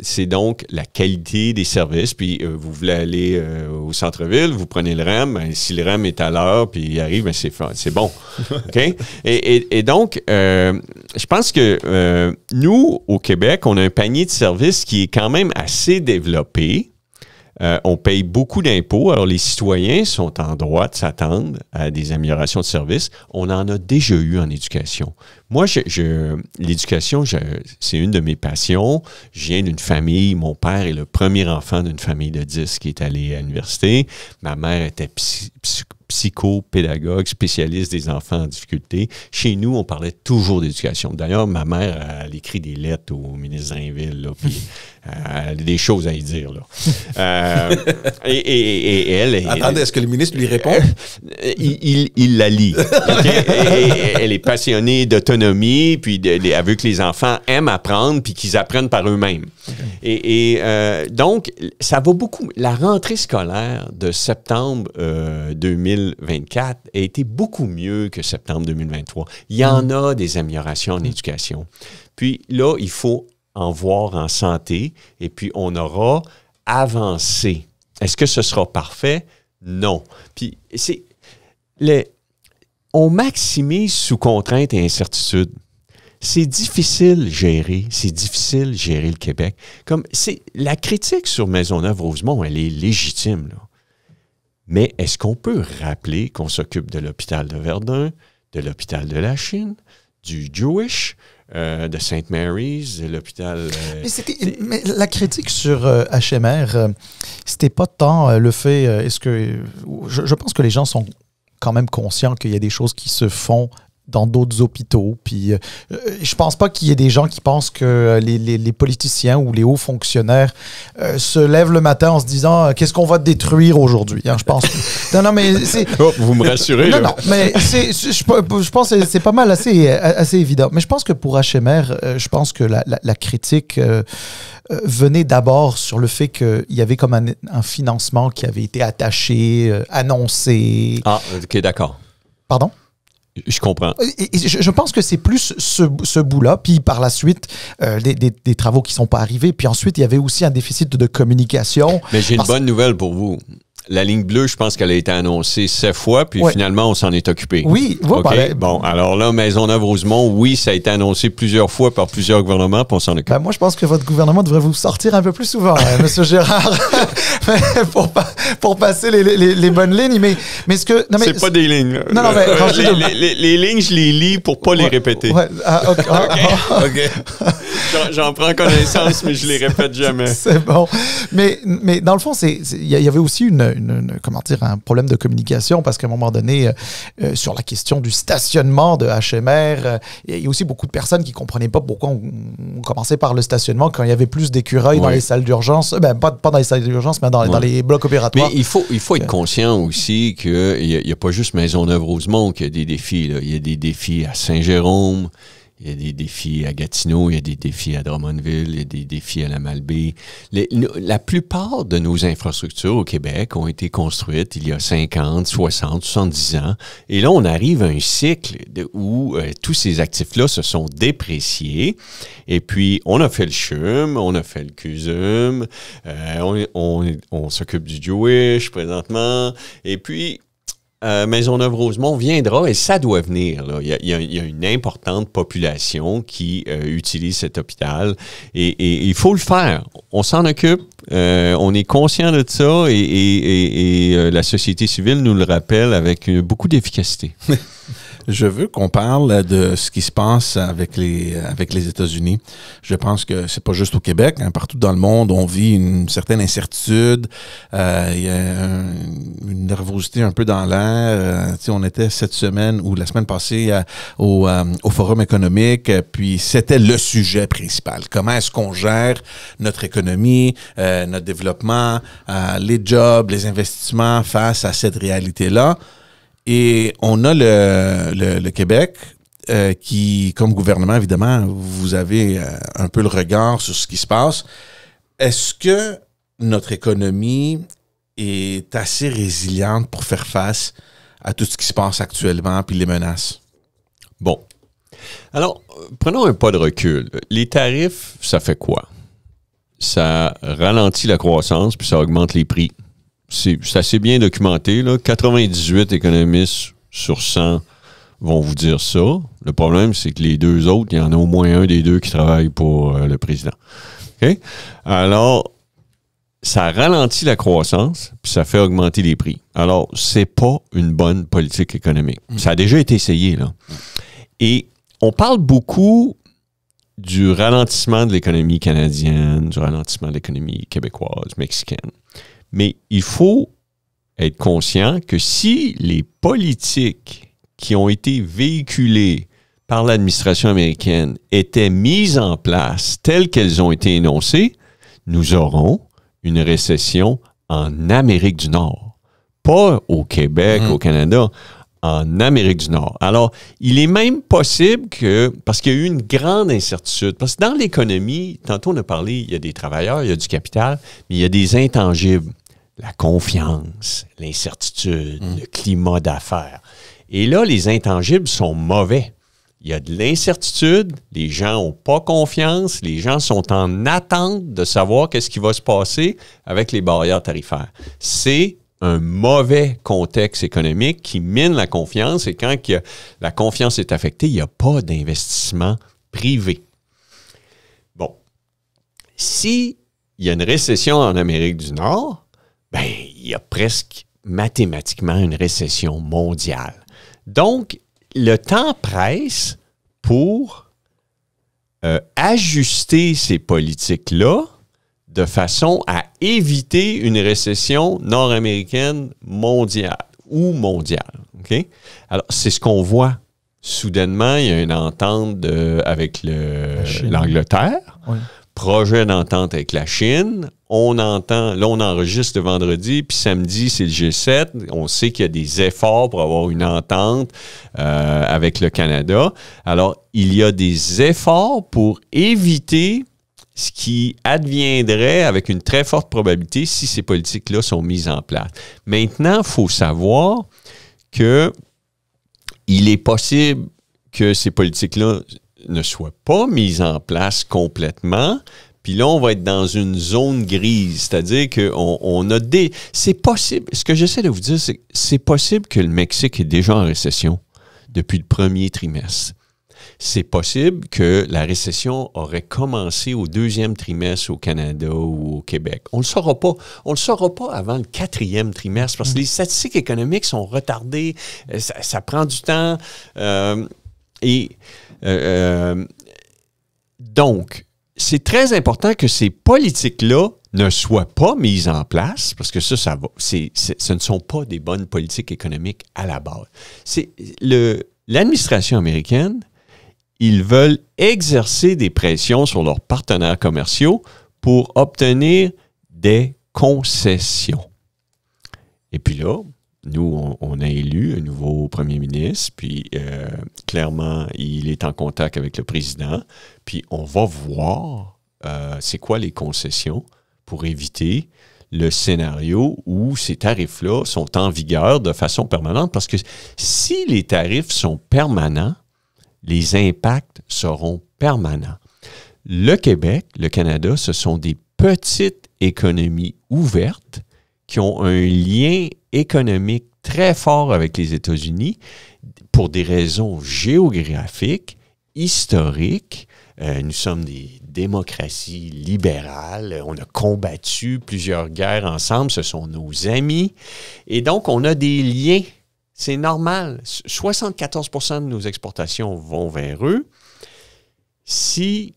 c'est donc la qualité des services, puis vous voulez aller au centre-ville, vous prenez le REM, ben, si le REM est à l'heure, puis il arrive, ben, c'est bon. OK? Et donc, je pense que nous, au Québec, on a un panier de services qui est quand même assez développé. On paye beaucoup d'impôts, alors les citoyens sont en droit de s'attendre à des améliorations de services. On en a déjà eu en éducation. Moi, l'éducation, c'est une de mes passions. Je viens d'une famille, mon père est le premier enfant d'une famille de 10 qui est allé à l'université. Ma mère était psychopédagogue, spécialiste des enfants en difficulté. Chez nous, on parlait toujours d'éducation. D'ailleurs, ma mère, elle écrit des lettres au ministre Drainville, là, puis elle a des choses à y dire. Là. Et elle... Attendez, est-ce que le ministre lui répond? Il la lit. Okay? Elle est passionnée d'autonomie, puis elle veut que les enfants aiment apprendre, puis qu'ils apprennent par eux-mêmes. Okay. Donc, ça va beaucoup... La rentrée scolaire de septembre 2024 a été beaucoup mieux que septembre 2023. Il y en a des améliorations en éducation. Puis là, il faut en voir en santé, et puis on aura avancé. Est-ce que ce sera parfait? Non. Puis on maximise sous contrainte et incertitude. C'est difficile gérer le Québec. La critique sur Maisonneuve-Rosemont, elle est légitime, là. Mais est-ce qu'on peut rappeler qu'on s'occupe de l'hôpital de Verdun, de l'hôpital de la Chine, du Jewish, de St. Mary's, de l'hôpital... Mais la critique sur HMR, c'était pas tant le fait... je pense que les gens sont quand même conscient qu'il y a des choses qui se font dans d'autres hôpitaux. Puis je pense pas qu'il y ait des gens qui pensent que les politiciens ou les hauts fonctionnaires se lèvent le matin en se disant qu'est-ce qu'on va détruire aujourd'hui. Hein, je pense. Non, mais c'est. Oh, vous me rassurez. Non, mais je pense que c'est pas mal assez évident. Mais je pense que pour HMR, je pense que la critique venait d'abord sur le fait qu'il y avait comme un financement qui avait été attaché, annoncé. Ah, ok, d'accord. Pardon? Je comprends. Et je pense que c'est plus ce bout-là. Puis par la suite, des travaux qui ne sont pas arrivés. Puis ensuite, il y avait aussi un déficit de communication. Mais j'ai une bonne nouvelle pour vous. La ligne bleue, je pense qu'elle a été annoncée 7 fois, puis finalement, on s'en est occupé. Oui. Okay? Bon, alors là, Maisonneuve-Rosemont, oui, ça a été annoncé plusieurs fois par plusieurs gouvernements, puis on s'en occupe. Ben, moi, je pense que votre gouvernement devrait vous sortir un peu plus souvent, M. Gérard, pour passer les bonnes lignes. Mais ce que... Non, mais, c'est pas des lignes. Là. Non, mais... les lignes, je les lis pour pas les répéter. Ouais. Ah, OK. J'en prends connaissance, mais je les répète jamais. C'est bon. Mais dans le fond, il y avait aussi un problème de communication parce qu'à un moment donné, sur la question du stationnement de HMR, il y a aussi beaucoup de personnes qui ne comprenaient pas pourquoi on commençait par le stationnement quand il y avait plus d'écureuils dans les salles d'urgence. Pas dans les salles d'urgence, mais dans les blocs opératoires. Mais il faut être conscient aussi qu'il n'y a pas juste Maisonneuve-Rosemont qui a des défis. Là. Il y a des défis à Saint-Jérôme. Il y a des défis à Gatineau, il y a des défis à Drummondville, il y a des défis à la Malbaie. La plupart de nos infrastructures au Québec ont été construites il y a 50, 60, 70 ans. Et là, on arrive à un cycle où tous ces actifs-là se sont dépréciés. Et puis, on a fait le CHUM, on a fait le CUSUM, on s'occupe du Jewish présentement. Et puis... Maisonneuve-Rosemont viendra et ça doit venir. Là. Il y a une importante population qui utilise cet hôpital et il faut le faire. On s'en occupe, on est conscient de ça et la société civile nous le rappelle avec beaucoup d'efficacité. Je veux qu'on parle de ce qui se passe avec les États-Unis. Je pense que c'est pas juste au Québec, hein, partout dans le monde, on vit une certaine incertitude. Il y a une nervosité un peu dans l'air. On était cette semaine ou la semaine passée au Forum économique, puis c'était le sujet principal. Comment est-ce qu'on gère notre économie, notre développement, les jobs, les investissements face à cette réalité-là? Et on a le Québec qui, comme gouvernement, évidemment, vous avez un peu le regard sur ce qui se passe. Est-ce que notre économie est assez résiliente pour faire face à tout ce qui se passe actuellement puis les menaces? Bon. Alors, prenons un pas de recul. Les tarifs, ça fait quoi? Ça ralentit la croissance puis ça augmente les prix. C'est assez bien documenté. Là. 98 économistes sur 100 vont vous dire ça. Le problème, c'est que les deux autres, il y en a au moins un des deux qui travaille pour le président. Okay? Alors, ça ralentit la croissance, puis ça fait augmenter les prix. Alors, c'est pas une bonne politique économique. Ça a déjà été essayé, là. Et on parle beaucoup du ralentissement de l'économie canadienne, du ralentissement de l'économie québécoise, mexicaine. Mais il faut être conscient que si les politiques qui ont été véhiculées par l'administration américaine étaient mises en place telles qu'elles ont été énoncées, nous aurons une récession en Amérique du Nord. Pas au Québec, au Canada, en Amérique du Nord. Alors, il est même possible que, parce qu'il y a eu une grande incertitude, parce que dans l'économie, tantôt on a parlé, il y a des travailleurs, il y a du capital, mais il y a des intangibles. La confiance, l'incertitude, le climat d'affaires. Et là, les intangibles sont mauvais. Il y a de l'incertitude, les gens n'ont pas confiance, les gens sont en attente de savoir qu'est-ce qui va se passer avec les barrières tarifaires. C'est un mauvais contexte économique qui mine la confiance et quand la confiance est affectée, il n'y a pas d'investissement privé. Bon. Si il y a une récession en Amérique du Nord, ben, il y a presque mathématiquement une récession mondiale. Donc, le temps presse pour ajuster ces politiques-là de façon à éviter une récession nord-américaine mondiale. ou mondiale. OK? Alors, c'est ce qu'on voit. Soudainement, il y a une entente avec l'Angleterre. Oui. Projet d'entente avec la Chine. On enregistre le vendredi, puis samedi, c'est le G7. On sait qu'il y a des efforts pour avoir une entente avec le Canada. Alors, il y a des efforts pour éviter ce qui adviendrait avec une très forte probabilité si ces politiques-là sont mises en place. Maintenant, il faut savoir qu'il est possible que ces politiques-là ne soient pas mises en place complètement. Puis là, on va être dans une zone grise, c'est-à-dire qu'on a des... C'est possible, ce que j'essaie de vous dire, c'est que c'est possible que le Mexique est déjà en récession depuis le premier trimestre. C'est possible que la récession aurait commencé au deuxième trimestre au Canada ou au Québec. On ne le saura pas. On ne le saura pas avant le quatrième trimestre parce que les statistiques économiques sont retardées, ça prend du temps. Donc, c'est très important que ces politiques-là ne soient pas mises en place, parce que ce ne sont pas des bonnes politiques économiques à la base. L'administration américaine, ils veulent exercer des pressions sur leurs partenaires commerciaux pour obtenir des concessions. Et puis là, nous, on a élu un nouveau premier ministre, puis clairement, il est en contact avec le président, puis on va voir c'est quoi les concessions pour éviter le scénario où ces tarifs-là sont en vigueur de façon permanente, parce que si les tarifs sont permanents, les impacts seront permanents. Le Québec, le Canada, ce sont des petites économies ouvertes qui ont un lien économique très fort avec les États-Unis pour des raisons géographiques, historiques. Nous sommes des démocraties libérales. On a combattu plusieurs guerres ensemble. Ce sont nos amis. Et donc, on a des liens. C'est normal. 74% de nos exportations vont vers eux. Si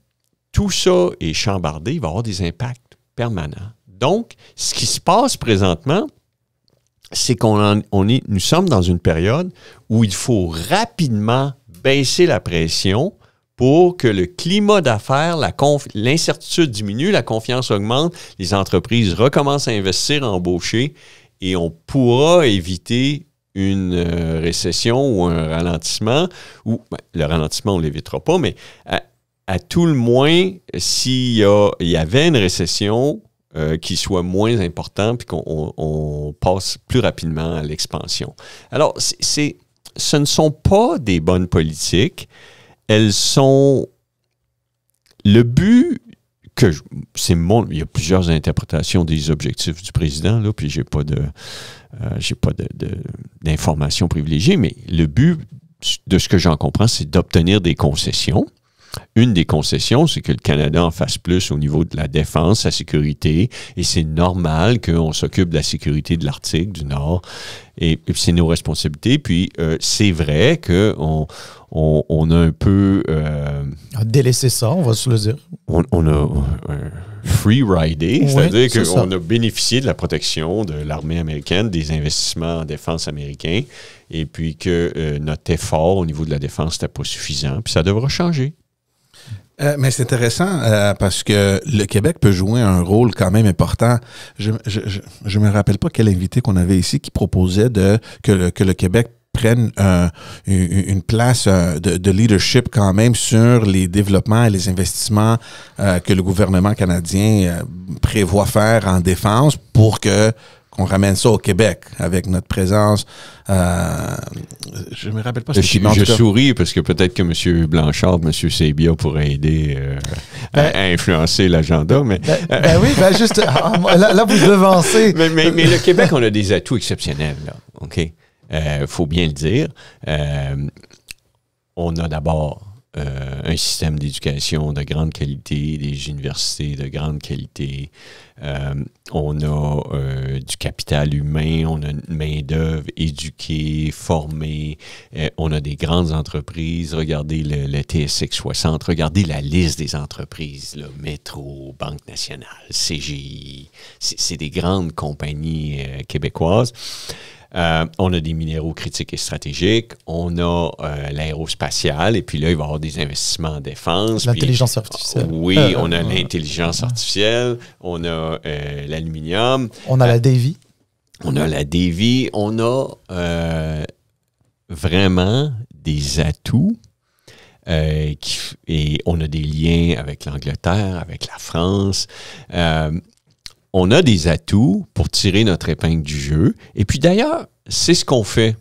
tout ça est chambardé, il va y avoir des impacts permanents. Donc, ce qui se passe présentement, c'est nous sommes dans une période où il faut rapidement baisser la pression pour que le climat d'affaires, l'incertitude diminue, la confiance augmente, les entreprises recommencent à investir, à embaucher, et on pourra éviter une récession ou un ralentissement, ou le ralentissement, on ne l'évitera pas, mais à tout le moins, s'il y avait une récession qui soit moins important puis qu'on passe plus rapidement à l'expansion. Alors, ce ne sont pas des bonnes politiques. Elles sont... Le but il y a plusieurs interprétations des objectifs du président, là, puis j'ai pas d'informations privilégiées, mais le but, de ce que j'en comprends, c'est d'obtenir des concessions. Une des concessions, c'est que le Canada en fasse plus au niveau de la défense, la sécurité, et c'est normal qu'on s'occupe de la sécurité de l'Arctique, du Nord, et c'est nos responsabilités. Puis c'est vrai qu'on a un peu... délaissé ça, on va se le dire. On a free-ridé, Oui, c'est-à-dire qu'on a bénéficié de la protection de l'armée américaine, des investissements en défense américains, et puis que notre effort au niveau de la défense n'était pas suffisant, puis ça devra changer. Mais c'est intéressant parce que le Québec peut jouer un rôle quand même important. Je me rappelle pas quel invité qu'on avait ici qui proposait que le Québec prenne une place de leadership quand même sur les développements et les investissements que le gouvernement canadien prévoit faire en défense pour qu'on ramène ça au Québec avec notre présence. Je me rappelle pas. Je souris parce que peut-être que M. Blanchard, M. Sabia pourraient aider à influencer l'agenda. Mais oui, juste là vous devancez. mais le Québec, on a des atouts exceptionnels, là. OK? Faut bien le dire. On a d'abord un système d'éducation de grande qualité, des universités de grande qualité. On a du capital humain, on a une main-d'œuvre éduquée, formée. On a des grandes entreprises. Regardez le TSX 60, regardez la liste des entreprises. Là, Métro, Banque nationale, CGI. C'est des grandes compagnies québécoises. On a des minéraux critiques et stratégiques, on a l'aérospatial, et puis là, il va y avoir des investissements en défense. L'intelligence artificielle. Oui, on a l'intelligence artificielle, on a l'aluminium. On a la Davy. On a la Davy, on a vraiment des atouts et on a des liens avec l'Angleterre, avec la France. On a des atouts pour tirer notre épingle du jeu. Et puis d'ailleurs, c'est ce qu'on fait.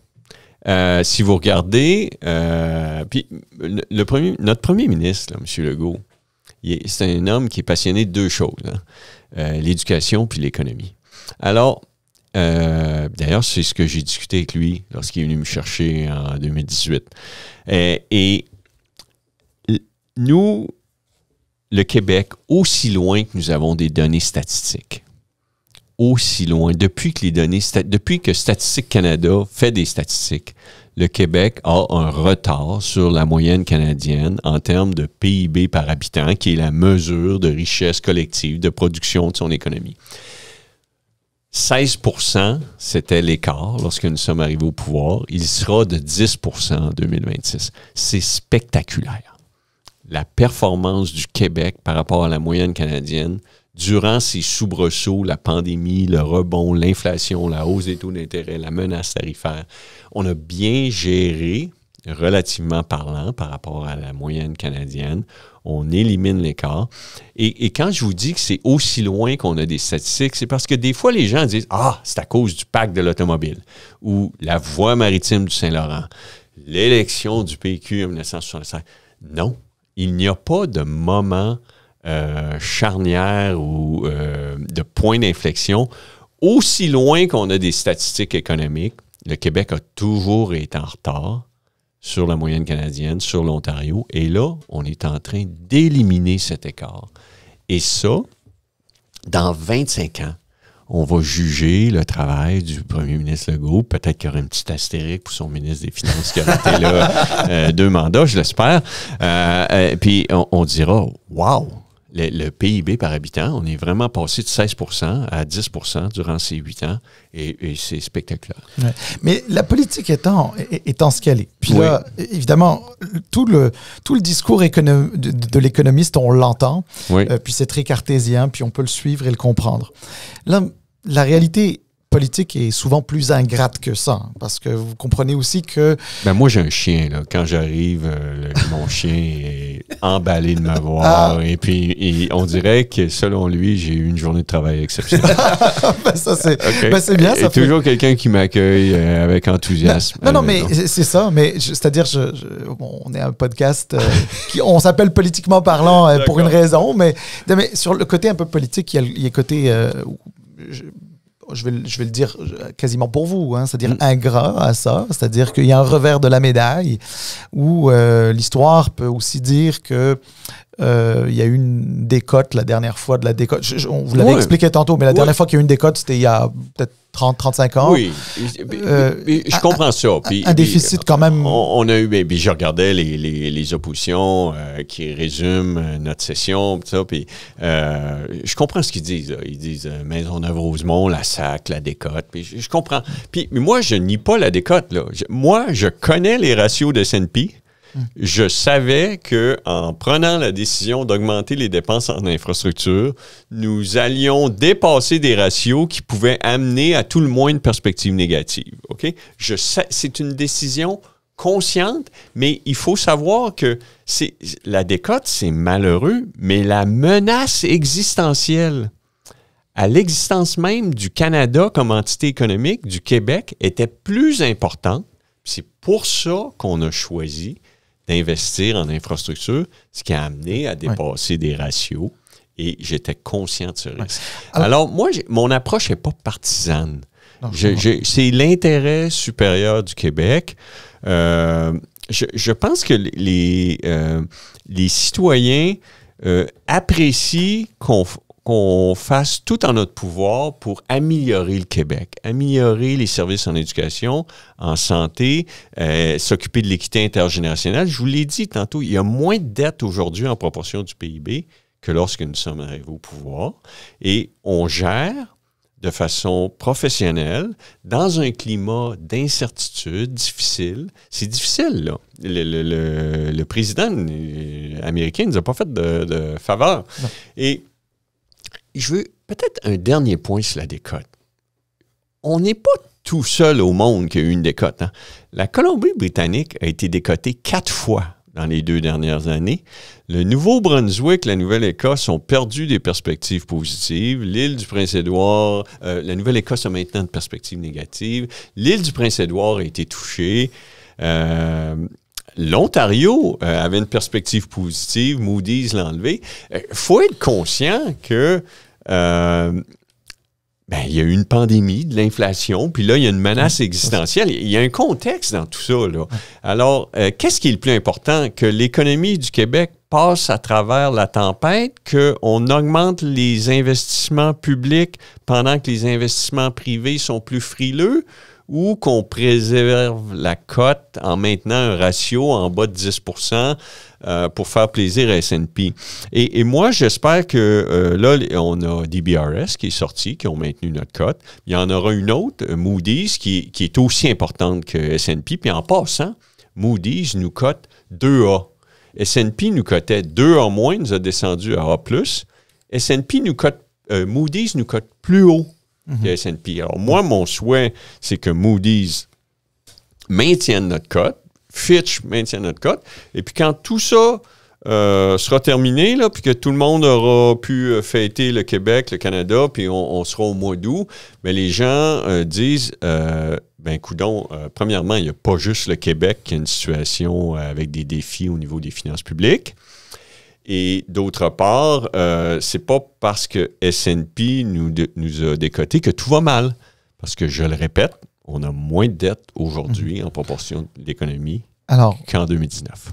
Si vous regardez, puis notre premier ministre, là, M. Legault, c'est un homme qui est passionné de deux choses, l'éducation puis l'économie. Alors, d'ailleurs, c'est ce que j'ai discuté avec lui lorsqu'il est venu me chercher en 2018. Et nous, le Québec, aussi loin que nous avons des données statistiques, aussi loin, depuis que Statistique Canada fait des statistiques, le Québec a un retard sur la moyenne canadienne en termes de PIB par habitant, qui est la mesure de richesse collective, de production de son économie. 16%, c'était l'écart lorsque nous sommes arrivés au pouvoir. Il sera de 10% en 2026. C'est spectaculaire. La performance du Québec par rapport à la moyenne canadienne, durant ces soubresauts, la pandémie, le rebond, l'inflation, la hausse des taux d'intérêt, la menace tarifaire, on a bien géré, relativement parlant, par rapport à la moyenne canadienne. On élimine l'écart. Et quand je vous dis que c'est aussi loin qu'on a des statistiques, c'est parce que des fois, les gens disent « Ah, c'est à cause du pacte de l'automobile » ou « la voie maritime du Saint-Laurent », l'élection du PQ en 1965. Non, il n'y a pas de moment charnière ou de point d'inflexion. Aussi loin qu'on a des statistiques économiques, le Québec a toujours été en retard sur la moyenne canadienne, sur l'Ontario. Et là, on est en train d'éliminer cet écart. Et ça, dans 25 ans, on va juger le travail du premier ministre Legault. Peut-être qu'il y aura une petite astérique pour son ministre des Finances qui a été là 2 mandats, je l'espère. Puis on dira, wow! Le PIB par habitant, on est vraiment passé de 16% à 10% durant ces 8 ans et c'est spectaculaire. Ouais. Mais la politique étant ce qu'elle est. Puis là, évidemment, tout le discours de l'économiste, on l'entend, puis c'est très cartésien, puis on peut le suivre et le comprendre. Là, la réalité politique est souvent plus ingrate que ça, parce que vous comprenez aussi que... Ben moi, j'ai un chien, là. Quand j'arrive, mon chien est emballé de m'avoir, et puis on dirait que, selon lui, j'ai eu une journée de travail exceptionnelle. C'est bien, ça fait... toujours quelqu'un qui m'accueille avec enthousiasme. Non, mais c'est ça, mais c'est-à-dire, on est un podcast on s'appelle Politiquement parlant pour une raison, mais sur le côté un peu politique, il y a le côté... je vais le dire quasiment pour vous, c'est-à-dire ingrat à ça, c'est-à-dire qu'il y a un revers de la médaille où l'histoire peut aussi dire que il y a eu une décote la dernière fois de la décote. On vous l'avait expliqué tantôt, mais la dernière fois qu'il y a eu une décote, c'était il y a peut-être 30-35 ans. Oui, je comprends ça. Puis, un déficit quand même. On a eu, puis je regardais les oppositions qui résument notre session, tout ça, puis je comprends ce qu'ils disent. Là. Ils disent Maisonneuve-Rosemont, la SAC, la décote, puis je comprends. Puis moi, je nie pas la décote. Là. Moi, je connais les ratios de S&P. Je savais qu'en prenant la décision d'augmenter les dépenses en infrastructure, nous allions dépasser des ratios qui pouvaient amener à tout le moins une perspective négative. Okay? C'est une décision consciente, mais il faut savoir que la décote, c'est malheureux, mais la menace existentielle à l'existence même du Canada comme entité économique, du Québec, était plus importante. C'est pour ça qu'on a choisi d'investir en infrastructure, ce qui a amené à dépasser des ratios. Et j'étais conscient de ce risque. Alors moi, mon approche n'est pas partisane. C'est l'intérêt supérieur du Québec. Je pense que les citoyens apprécient qu'on fasse tout en notre pouvoir pour améliorer le Québec, améliorer les services en éducation, en santé, s'occuper de l'équité intergénérationnelle. Je vous l'ai dit tantôt, il y a moins de dettes aujourd'hui en proportion du PIB que lorsque nous sommes arrivés au pouvoir. Et on gère de façon professionnelle, dans un climat d'incertitude difficile. C'est difficile, là. Le président américain ne nous a pas fait de faveur. Non. Et je veux peut-être un dernier point sur la décote. On n'est pas tout seul au monde qui a eu une décote. Hein. La Colombie-Britannique a été décotée 4 fois dans les 2 dernières années. Le Nouveau-Brunswick, la Nouvelle-Écosse ont perdu des perspectives positives. L'île du Prince-Édouard, la Nouvelle-Écosse a maintenant de perspectives négatives. L'île du Prince-Édouard a été touchée. L'Ontario avait une perspective positive. Moody's l'a enlevé. Il faut être conscient que il y a eu une pandémie, de l'inflation, puis là, il y a une menace existentielle. Il y a un contexte dans tout ça, là. Alors, qu'est-ce qui est le plus important? Que l'économie du Québec passe à travers la tempête, qu'on augmente les investissements publics pendant que les investissements privés sont plus frileux, ou qu'on préserve la cote en maintenant un ratio en bas de 10 pour faire plaisir à S&P. Et moi, j'espère que là, on a DBRS qui est sorti, qui ont maintenu notre cote. Il y en aura une autre, Moody's, qui est aussi importante que S&P. Puis en passant, Moody's nous cote 2A. S&P nous cotait 2A-, nous a descendu à A+. S&P nous cote, Moody's nous cote plus haut que S&P. Alors, moi, mon souhait, c'est que Moody's maintienne notre cote, Fitch maintienne notre cote, et puis quand tout ça sera terminé, là, puis que tout le monde aura pu fêter le Québec, le Canada, puis on sera au mois d'août, bien, les gens disent, coudonc, premièrement, il n'y a pas juste le Québec qui a une situation avec des défis au niveau des finances publiques. Et d'autre part, c'est pas parce que S&P nous a décoté que tout va mal. Parce que, je le répète, on a moins de dettes aujourd'hui en proportion de l'économie qu'en 2019.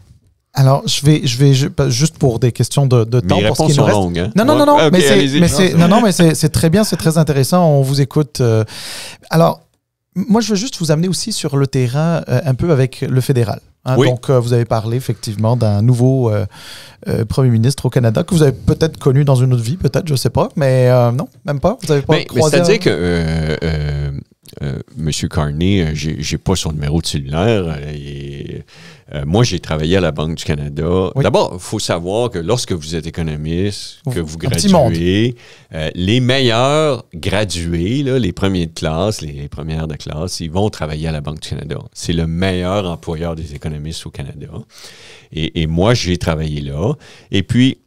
Alors, je vais juste pour des questions de temps. Mes réponses sont longues, hein? Non, mais c'est très bien, c'est très intéressant. On vous écoute. Alors, moi, je veux juste vous amener aussi sur le terrain un peu avec le fédéral. Hein, oui. Donc, vous avez parlé effectivement d'un nouveau premier ministre au Canada que vous avez peut-être connu dans une autre vie, peut-être, je ne sais pas, mais non, même pas. Vous n'avez pas croisé. C'est-à-dire que M. Carney, j'ai pas son numéro de cellulaire. Moi, j'ai travaillé à la Banque du Canada. Oui. D'abord, il faut savoir que lorsque vous êtes économiste, que vous graduez, les meilleurs gradués, là, les premiers de classe, les premières de classe, ils vont travailler à la Banque du Canada. C'est le meilleur employeur des économistes au Canada. Et moi, j'ai travaillé là. Et puis,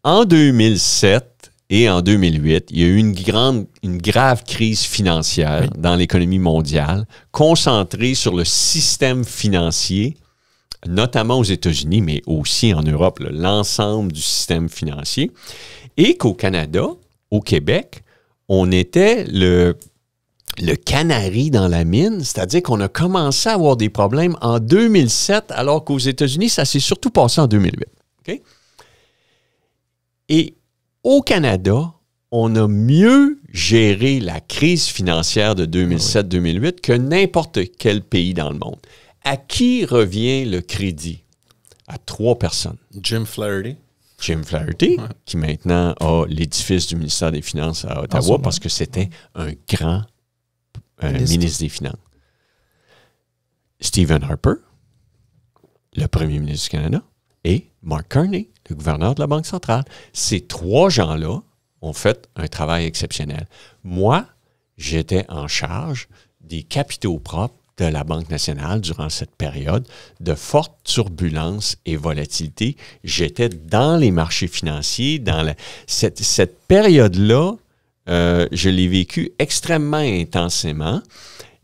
en 2007, et en 2008, il y a eu une grave crise financière dans l'économie mondiale, concentrée sur le système financier, notamment aux États-Unis, mais aussi en Europe, l'ensemble du système financier. Et qu'au Canada, au Québec, on était le canari dans la mine, c'est-à-dire qu'on a commencé à avoir des problèmes en 2007, alors qu'aux États-Unis, ça s'est surtout passé en 2008. Okay? Et au Canada, on a mieux géré la crise financière de 2007-2008 que n'importe quel pays dans le monde. À qui revient le crédit? À 3 personnes. Jim Flaherty. Jim Flaherty, qui maintenant a l'édifice du ministère des Finances à Ottawa parce que c'était un grand ministre des Finances. Stephen Harper, le premier ministre du Canada, et Mark Carney, le gouverneur de la Banque centrale. Ces 3 gens-là ont fait un travail exceptionnel. Moi, j'étais en charge des capitaux propres de la Banque nationale durant cette période de forte turbulence et volatilité. J'étais dans les marchés financiers. Cette période-là, je l'ai vécue extrêmement intensément.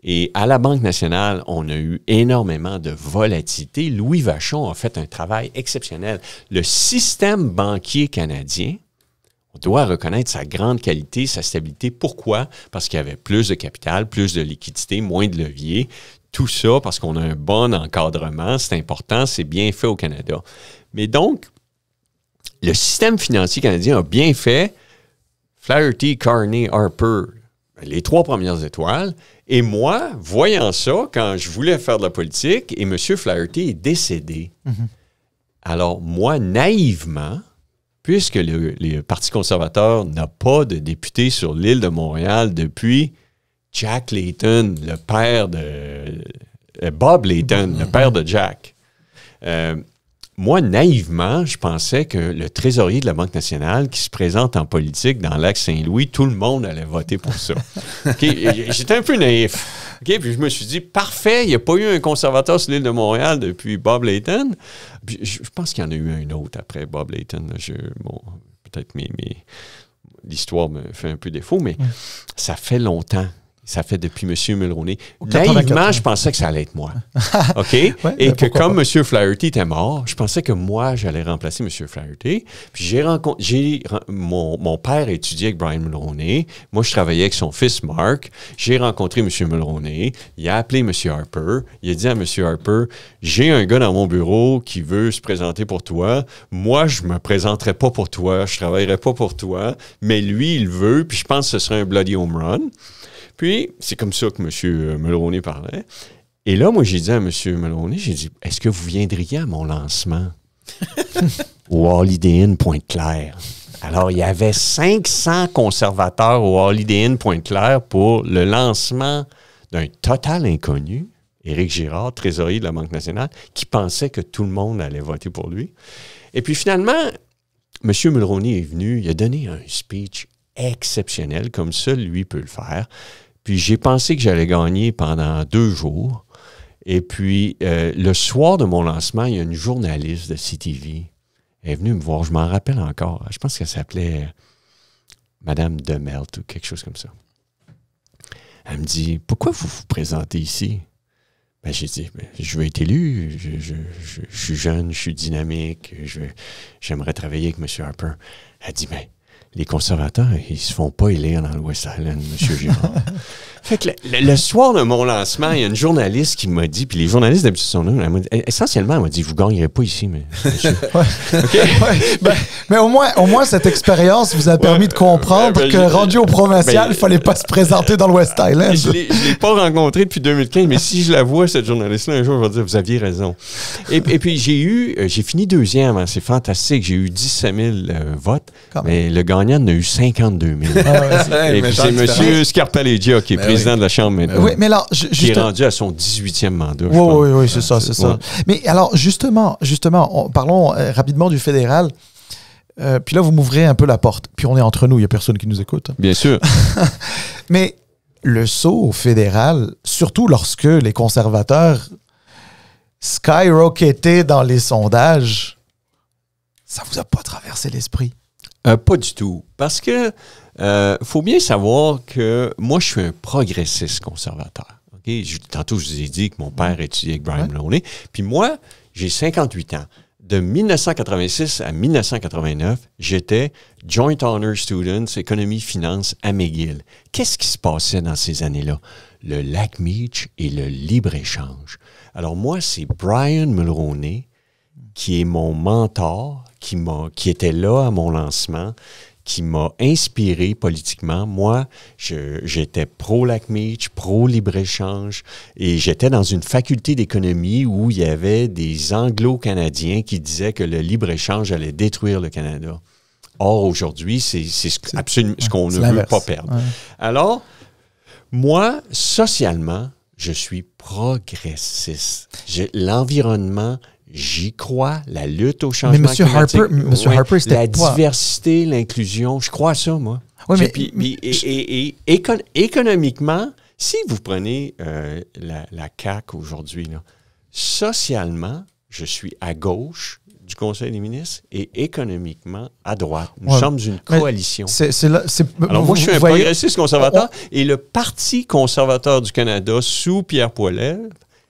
Et à la Banque nationale, on a eu énormément de volatilité. Louis Vachon a fait un travail exceptionnel. Le système banquier canadien, on doit reconnaître sa grande qualité, sa stabilité. Pourquoi? Parce qu'il y avait plus de capital, plus de liquidité, moins de levier. Tout ça parce qu'on a un bon encadrement. C'est important, c'est bien fait au Canada. Mais donc, le système financier canadien a bien fait. Flaherty, Carney, Harper, les 3 premières étoiles. Et moi, voyant ça, quand je voulais faire de la politique, et M. Flaherty est décédé. Alors, moi, naïvement, puisque le Parti conservateur n'a pas de député sur l'île de Montréal depuis Jack Layton, le père de... Bob Layton, le père de Jack. Moi, naïvement, je pensais que le trésorier de la Banque nationale qui se présente en politique dans Lac-Saint-Louis, tout le monde allait voter pour ça. Okay? J'étais un peu naïf. Okay? Puis je me suis dit, parfait, il n'y a pas eu un conservateur sur l'île de Montréal depuis Bob Layton. Puis je pense qu'il y en a eu un autre après Bob Layton. Bon, peut-être l'histoire me fait un peu défaut, mais ça fait longtemps. Ça fait depuis M. Mulroney. Naïvement, je pensais que ça allait être moi. OK? Et que comme M. Flaherty était mort, je pensais que moi, j'allais remplacer M. Flaherty. Puis mon père étudiait avec Brian Mulroney. Moi, je travaillais avec son fils Mark. J'ai rencontré M. Mulroney. Il a appelé M. Harper. Il a dit à M. Harper, j'ai un gars dans mon bureau qui veut se présenter pour toi. Moi, je me présenterai pas pour toi. Je travaillerai pas pour toi. Mais lui, il veut. Puis je pense que ce serait un bloody home run. Puis, c'est comme ça que M. Mulroney parlait. Et là, moi, j'ai dit à M. Mulroney, j'ai dit, est-ce que vous viendriez à mon lancement au Holiday Inn Pointe-Claire? Alors, il y avait 500 conservateurs au Holiday Inn Pointe-Claire pour le lancement d'un total inconnu, Éric Girard, trésorier de la Banque nationale, qui pensait que tout le monde allait voter pour lui. Et puis, finalement, M. Mulroney est venu, il a donné un speech exceptionnel, comme seul lui peut le faire. Puis j'ai pensé que j'allais gagner pendant 2 jours. Et puis, le soir de mon lancement, il y a une journaliste de CTV. Elle est venue me voir, je m'en rappelle encore. Je pense qu'elle s'appelait Madame Demelt ou quelque chose comme ça. Elle me dit, pourquoi vous vous présentez ici? Ben, j'ai dit, je veux être élu, je suis jeune, je suis dynamique, j'aimerais travailler avec M. Harper. Elle dit, les conservateurs, ils se font pas élire dans le West Island, M. Girard. Fait que le soir de mon lancement, il y a une journaliste qui m'a dit, puis les journalistes d'habitude sont là, essentiellement, elle m'a dit, vous ne gagnerez pas ici, mais... mais au moins, cette expérience vous a permis de comprendre que rendu au provincial, il ne fallait pas se présenter dans le West Island. Je ne l'ai pas rencontrée depuis 2015, mais si je la vois, cette journaliste-là, un jour, je vais dire, vous aviez raison. Et puis, j'ai fini 2e, hein, c'est fantastique, j'ai eu 17 000 votes, mais le gagnant en a eu 52 000. Et puis, c'est M. Scarpaleggia qui est président de la Chambre maintenant, oui, mais alors, qui est rendu à son 18e mandat. Oui, c'est ça. Mais alors, justement, parlons rapidement du fédéral. Puis là, vous m'ouvrez un peu la porte. Puis on est entre nous, il n'y a personne qui nous écoute. Bien sûr. Mais le saut au fédéral, surtout lorsque les conservateurs skyrocketaient dans les sondages, ça vous a pas traversé l'esprit? Pas du tout. Parce que faut bien savoir que moi, je suis un progressiste conservateur. Okay? Tantôt, je vous ai dit que mon père étudiait avec Brian Mulroney. Puis moi, j'ai 58 ans. De 1986 à 1989, j'étais Joint Honor Students, économie, finance à McGill. Qu'est-ce qui se passait dans ces années-là? Le lac Meech et le libre-échange. Alors moi, c'est Brian Mulroney qui est mon mentor, qui était là à mon lancement, qui m'a inspiré politiquement. Moi, j'étais pro-Lac Meech, pro-libre-échange, et j'étais dans une faculté d'économie où il y avait des Anglo-Canadiens qui disaient que le libre-échange allait détruire le Canada. Or, aujourd'hui, c'est absolument ce qu'on ne veut pas perdre. Ouais. Alors, moi, socialement, je suis progressiste. L'environnement, j'y crois, la lutte au changement climatique. Mais M. Harper, c'était la diversité, l'inclusion, je crois à ça, moi. Oui, économiquement, si vous prenez la CAQ aujourd'hui, là, socialement, je suis à gauche du Conseil des ministres et économiquement à droite. Nous sommes une coalition. Alors moi, je suis un progressiste conservateur et le Parti conservateur du Canada sous Pierre Poilievre,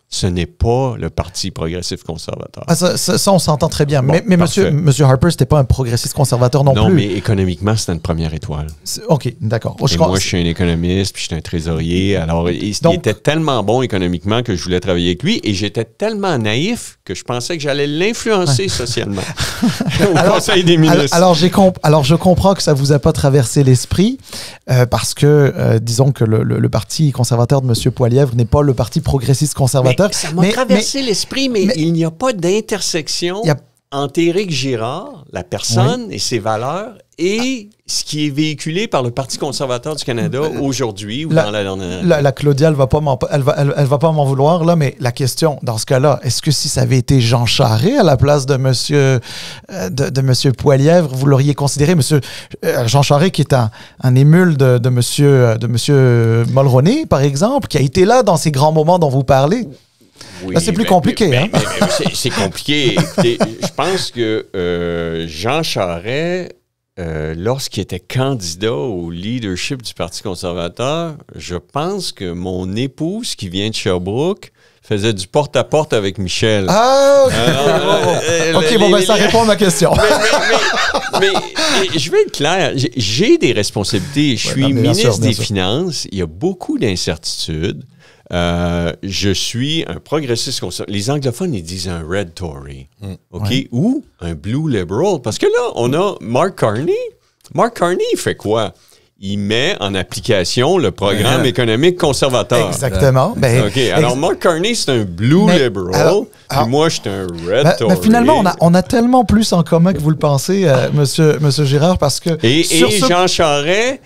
ce n'est pas le Parti progressif conservateur. Ah, ça, on s'entend très bien. Bon, mais M. Harper, c'était pas un progressiste conservateur non plus. Non, mais économiquement, c'était une première étoile. OK, d'accord. Moi, je suis un économiste, puis je suis un trésorier. Alors, il était tellement bon économiquement que je voulais travailler avec lui, et j'étais tellement naïf que je pensais que j'allais l'influencer socialement au Conseil des ministres. Alors, je comprends que ça vous a pas traversé l'esprit, parce que, disons que le Parti conservateur de M. Poilievre n'est pas le Parti progressiste conservateur. Ça m'a traversé l'esprit, mais il n'y a pas d'intersection entre Éric Girard, la personne et ses valeurs, et ce qui est véhiculé par le Parti conservateur du Canada aujourd'hui ou dans la dernière année. La Claudia, elle va pas m'en vouloir, là, mais la question, dans ce cas-là, est-ce que si ça avait été Jean Charest à la place de monsieur Poilievre, vous l'auriez considéré, monsieur Jean Charest, qui est un émule de monsieur Mulroney, par exemple, qui a été là dans ces grands moments dont vous parlez? Oui, là, c'est plus compliqué. Mais c'est compliqué. Écoutez, je pense que Jean Charest, lorsqu'il était candidat au leadership du Parti conservateur, je pense que mon épouse, qui vient de Sherbrooke, faisait du porte-à-porte avec Michel. Ah, OK. Ça répond à ma question. mais je vais être clair. J'ai des responsabilités. Je suis ministre des Finances. Il y a beaucoup d'incertitudes. Je suis un progressiste conservateur. Les anglophones, ils disent un red Tory, OK? Ouais. Ou un blue liberal. Parce que là, on a Mark Carney. Mark Carney, il fait quoi? Il met en application le programme économique conservateur. Exactement. OK. Alors, Mark Carney, c'est un blue liberal. Puis moi, je suis un red Tory. Finalement, on a tellement plus en commun que vous le pensez, monsieur Girard, parce que... Et Jean Charest...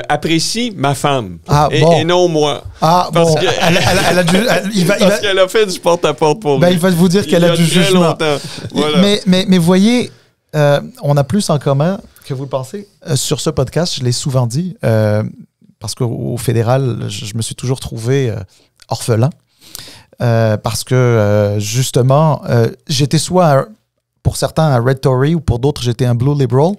apprécie ma femme et non moi. Parce qu'elle a fait du porte-à-porte pour lui. Il va vous dire qu'elle a du jugement. Voilà. Mais voyez, on a plus en commun que vous le pensez. Sur ce podcast, je l'ai souvent dit, parce qu'au fédéral, je me suis toujours trouvé orphelin. Parce que, justement, j'étais soit, pour certains, un Red Tory, ou pour d'autres, j'étais un Blue Liberal.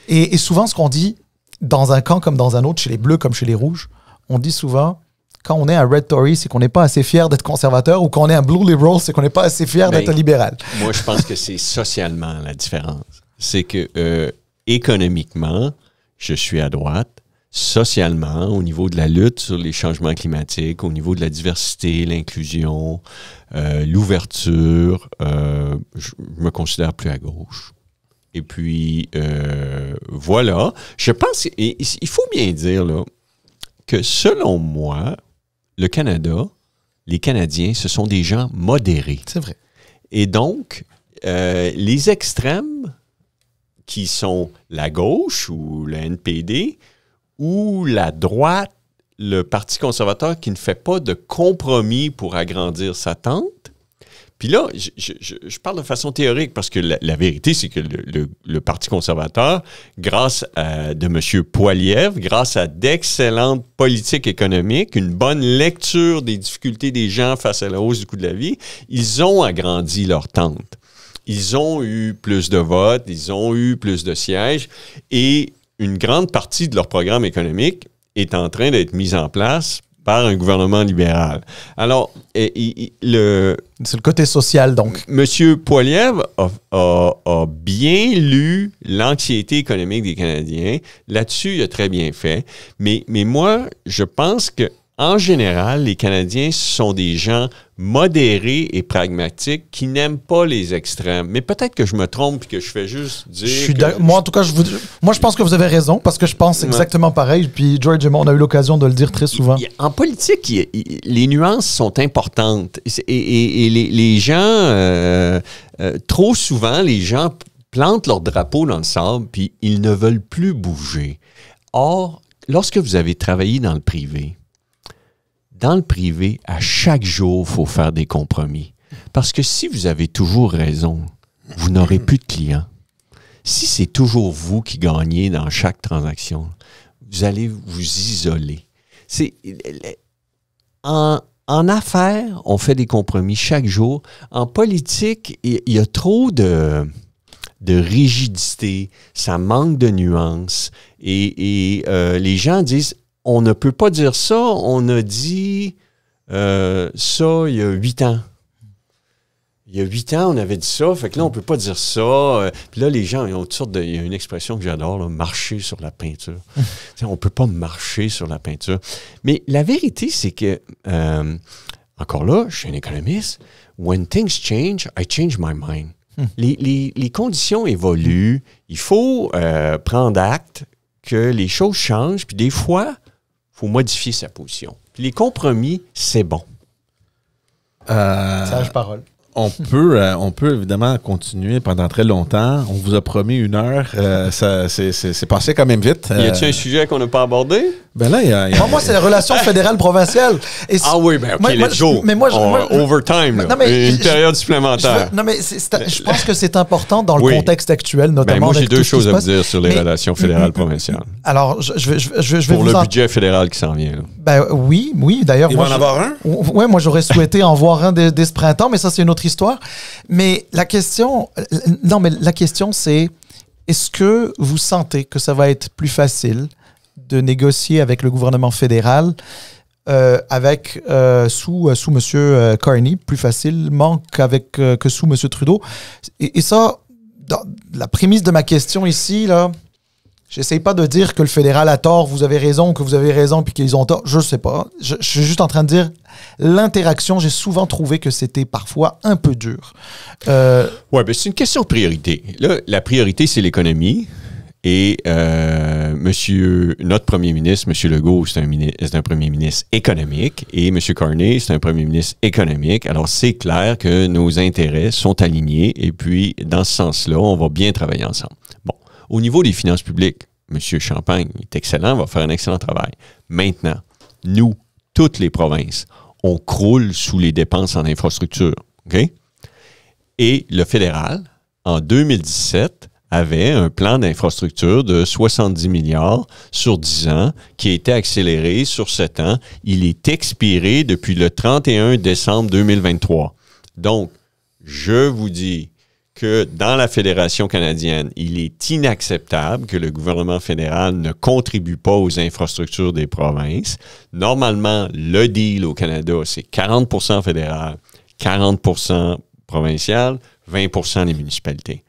Et souvent, ce qu'on dit, dans un camp comme dans un autre, chez les Bleus comme chez les Rouges, on dit souvent, quand on est un Red Tory, c'est qu'on n'est pas assez fier d'être conservateur, ou quand on est un Blue Liberal, c'est qu'on n'est pas assez fier d'être libéral. Moi, je pense que c'est socialement la différence. C'est que économiquement, je suis à droite. Socialement, au niveau de la lutte sur les changements climatiques, au niveau de la diversité, l'inclusion, l'ouverture, je me considère plus à gauche. Et puis, voilà. Je pense, et il faut bien dire là, que selon moi, le Canada, les Canadiens, ce sont des gens modérés. C'est vrai. Et donc, les extrêmes, qui sont la gauche ou le NPD, ou la droite, le Parti conservateur qui ne fait pas de compromis pour agrandir sa tente. Puis là, je parle de façon théorique parce que la vérité, c'est que le Parti conservateur, grâce à de M. Poilievre, grâce à d'excellentes politiques économiques, une bonne lecture des difficultés des gens face à la hausse du coût de la vie, ils ont agrandi leur tente. Ils ont eu plus de votes, ils ont eu plus de sièges et une grande partie de leur programme économique est en train d'être mise en place par un gouvernement libéral. Alors, c'est le côté social, donc. M. Poilievre a bien lu l'anxiété économique des Canadiens. Là-dessus, il a très bien fait. Mais moi, je pense que en général, les Canadiens sont des gens modérés et pragmatiques qui n'aiment pas les extrêmes. Mais peut-être que je me trompe et que je fais juste dire... Moi, en tout cas, je pense que vous avez raison parce que je pense exactement pareil. Puis George et moi, on a eu l'occasion de le dire très souvent. En politique, les nuances sont importantes. Et les gens... trop souvent, les gens plantent leur drapeau dans le sable puis ils ne veulent plus bouger. Or, lorsque vous avez travaillé dans le privé, à chaque jour, il faut faire des compromis. Parce que si vous avez toujours raison, vous n'aurez plus de clients. Si c'est toujours vous qui gagnez dans chaque transaction, vous allez vous isoler. En affaires, on fait des compromis chaque jour. En politique, il y a trop de rigidité, ça manque de nuances. Et les gens disent... On ne peut pas dire ça. On a dit ça il y a 8 ans. Il y a 8 ans, on avait dit ça. Fait que là, on ne peut pas dire ça. Puis là, les gens, ils ont toutes sortes il y a une expression que j'adore, là, marcher sur la peinture. On ne peut pas marcher sur la peinture. Mais la vérité, c'est que, encore là, je suis un économiste. When things change, I change my mind. Les conditions évoluent. Il faut prendre acte que les choses changent. Puis des fois, il faut modifier sa position. Puis les compromis, c'est bon. Sage parole. On peut évidemment continuer pendant très longtemps. On vous a promis 1 heure. C'est passé quand même vite. Y a-t-il un sujet qu'on n'a pas abordé? Ben là, il y a... Moi, c'est les relations fédérales-provinciales. Ah oui, ben OK, let's go. Mais moi, overtime, là. Une période supplémentaire. Je pense que c'est important dans le contexte actuel, notamment. Ben moi, j'ai 2 choses à vous dire sur les relations fédérales-provinciales. Alors, je vais pour le budget fédéral qui s'en vient. Là. Ben oui. D'ailleurs, il va en avoir un? Oui, moi, j'aurais souhaité en voir un dès ce printemps, mais ça, c'est une autre histoire. Mais la question, c'est, est-ce que vous sentez que ça va être plus facile de négocier avec le gouvernement fédéral sous M. Carney, plus facilement que sous M. Trudeau? Et ça, dans la prémisse de ma question ici, là, j'essaie pas de dire que le fédéral a tort, vous avez raison, que vous avez raison, puis qu'ils ont tort. Je sais pas. Je suis juste en train de dire l'interaction, j'ai souvent trouvé que c'était parfois un peu dur. Oui, ben c'est une question de priorité. Là, la priorité, c'est l'économie. Et notre premier ministre, M. Legault, c'est un premier ministre économique. Et M. Carney, c'est un premier ministre économique. Alors, c'est clair que nos intérêts sont alignés. Et puis, dans ce sens-là, on va bien travailler ensemble. Bon. Au niveau des finances publiques, M. Champagne est excellent, va faire un excellent travail. Maintenant, nous, toutes les provinces, on croule sous les dépenses en infrastructure. OK? Et le fédéral, en 2017, avait un plan d'infrastructure de 70 milliards sur 10 ans qui a été accéléré sur 7 ans. Il est expiré depuis le 31 décembre 2023. Donc, je vous dis que dans la Fédération canadienne, il est inacceptable que le gouvernement fédéral ne contribue pas aux infrastructures des provinces. Normalement, le deal au Canada, c'est 40% fédéral, 40% provincial, 20% les municipalités.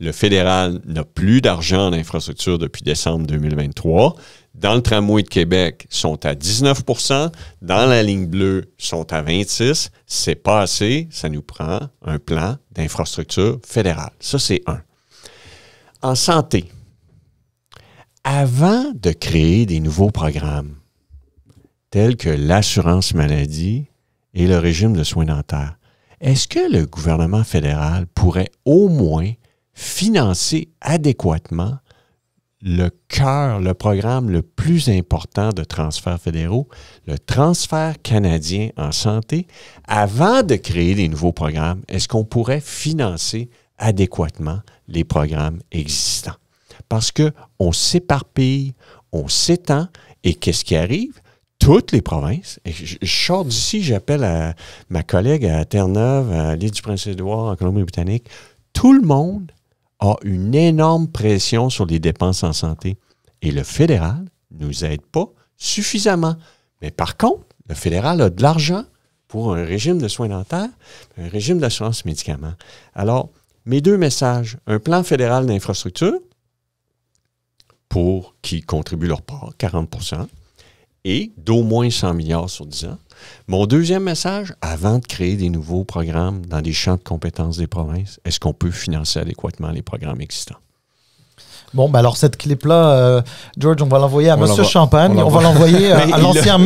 Le fédéral n'a plus d'argent en infrastructure depuis décembre 2023. Dans le tramway de Québec, sont à 19%. Dans la ligne bleue, sont à 26%. C'est pas assez. Ça nous prend un plan d'infrastructure fédérale. Ça, c'est un. En santé, avant de créer des nouveaux programmes tels que l'assurance maladie et le régime de soins dentaires, est-ce que le gouvernement fédéral pourrait au moins financer adéquatement le cœur, le programme le plus important de transferts fédéraux, le transfert canadien en santé, avant de créer des nouveaux programmes, est-ce qu'on pourrait financer adéquatement les programmes existants? Parce qu'on s'éparpille, on s'étend, et qu'est-ce qui arrive? Toutes les provinces, et je sors d'ici, j'appelle à ma collègue à Terre-Neuve, à l'île du Prince-Édouard, en Colombie-Britannique, tout le monde a une énorme pression sur les dépenses en santé. Et le fédéral ne nous aide pas suffisamment. Mais par contre, le fédéral a de l'argent pour un régime de soins dentaires, un régime d'assurance médicaments. Alors, mes 2 messages, un plan fédéral d'infrastructure pour qui contribuent leur part, 40%, et d'au moins 100 milliards sur 10 ans. Mon deuxième message, avant de créer des nouveaux programmes dans des champs de compétences des provinces, est-ce qu'on peut financer adéquatement les programmes existants? Bon, ben alors cette clip-là, George, on va l'envoyer à M. Champagne. On va l'envoyer à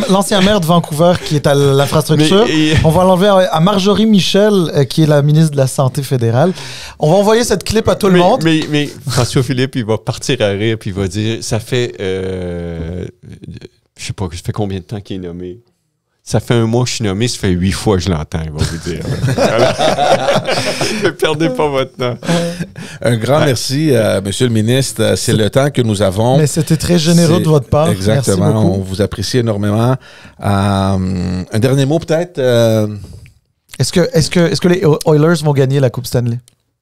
l'ancien maire de Vancouver qui est à l'infrastructure. On va l'envoyer à Marjorie Michel, qui est la ministre de la Santé fédérale. On va envoyer cette clip à tout le monde. Mais François-Philippe, il va partir à rire puis il va dire, ça fait... je sais pas, ça fait combien de temps qu'il est nommé? Ça fait 1 mois que je suis nommé, ça fait 8 fois que je l'entends, il va vous dire. Ne perdez pas votre temps. Un grand merci, Monsieur le ministre. C'est le temps que nous avons. Mais c'était très généreux de votre part. Exactement. Merci beaucoup. On vous apprécie énormément. Un dernier mot, peut-être? Est-ce que les Oilers vont gagner la Coupe Stanley?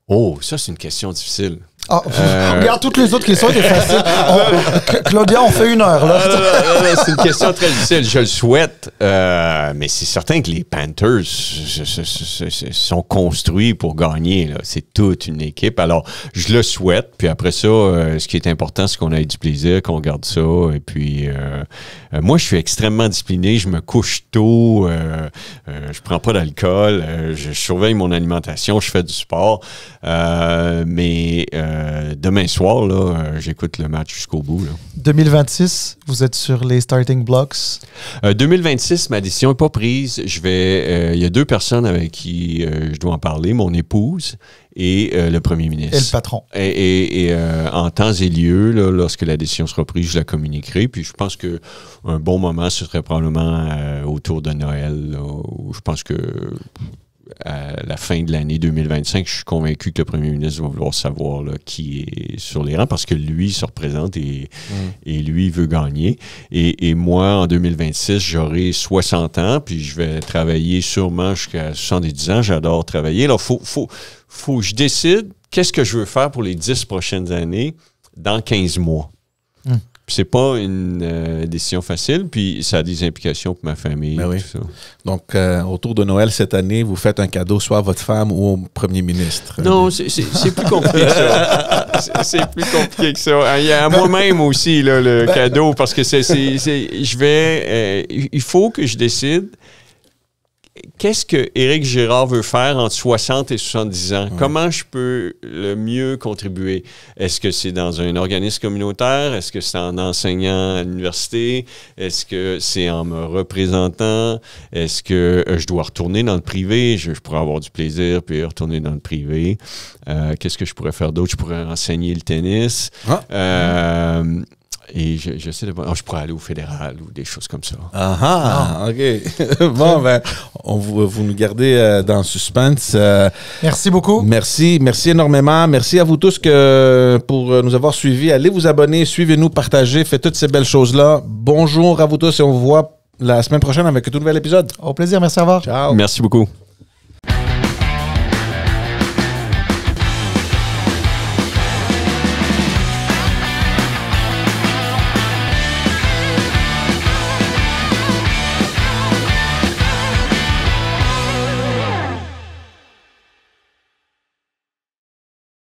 Oh, ça, c'est une question difficile. Regarde, toutes les autres questions étaient faciles. Claudia, on fait 1 heure. Là. C'est une question très difficile. Je le souhaite, mais c'est certain que les Panthers sont construits pour gagner. Là. C'est toute une équipe. Alors, je le souhaite. Puis après ça, ce qui est important, c'est qu'on ait du plaisir, qu'on garde ça. Et puis, moi, je suis extrêmement discipliné. Je me couche tôt. Je prends pas d'alcool. Je surveille mon alimentation. Je fais du sport. Mais demain soir, là, j'écoute le match jusqu'au bout. Là. 2026, vous êtes sur les starting blocks. 2026, ma décision n'est pas prise. Il y a 2 personnes avec qui je dois en parler, mon épouse et le premier ministre. Et le patron. Et en temps et lieu, là, lorsque la décision sera prise, je la communiquerai. Puis je pense qu'un bon moment, ce serait probablement autour de Noël, là, où je pense que à la fin de l'année 2025, je suis convaincu que le premier ministre va vouloir savoir là, qui est sur les rangs parce que lui se représente et lui veut gagner. Et moi, en 2026, j'aurai 60 ans, puis je vais travailler sûrement jusqu'à 70 ans. J'adore travailler. Alors, faut que je décide qu'est-ce que je veux faire pour les 10 prochaines années dans 15 mois. C'est pas une décision facile, puis ça a des implications pour ma famille. Ben oui. Tout ça. Donc, autour de Noël cette année, vous faites un cadeau soit à votre femme ou au premier ministre. Non, c'est plus compliqué que ça. C'est plus compliqué que ça. Il y a à moi-même aussi là, le cadeau, parce que il faut que je décide qu'est-ce que Éric Girard veut faire entre 60 et 70 ans? Comment je peux le mieux contribuer? Est-ce que c'est dans un organisme communautaire? Est-ce que c'est en enseignant à l'université? Est-ce que c'est en me représentant? Est-ce que je dois retourner dans le privé? Je pourrais avoir du plaisir puis retourner dans le privé. Qu'est-ce que je pourrais faire d'autre? Je pourrais enseigner le tennis. Et je sais, je pourrais aller au fédéral ou des choses comme ça. OK. Bon, ben, vous nous gardez dans le suspense. Merci beaucoup. Merci énormément. Merci à vous tous pour nous avoir suivis. Allez vous abonner, suivez-nous, partagez, faites toutes ces belles choses-là. Bonjour à vous tous et on vous voit la semaine prochaine avec un tout nouvel épisode. Au plaisir, merci, au revoir. Ciao. Merci beaucoup.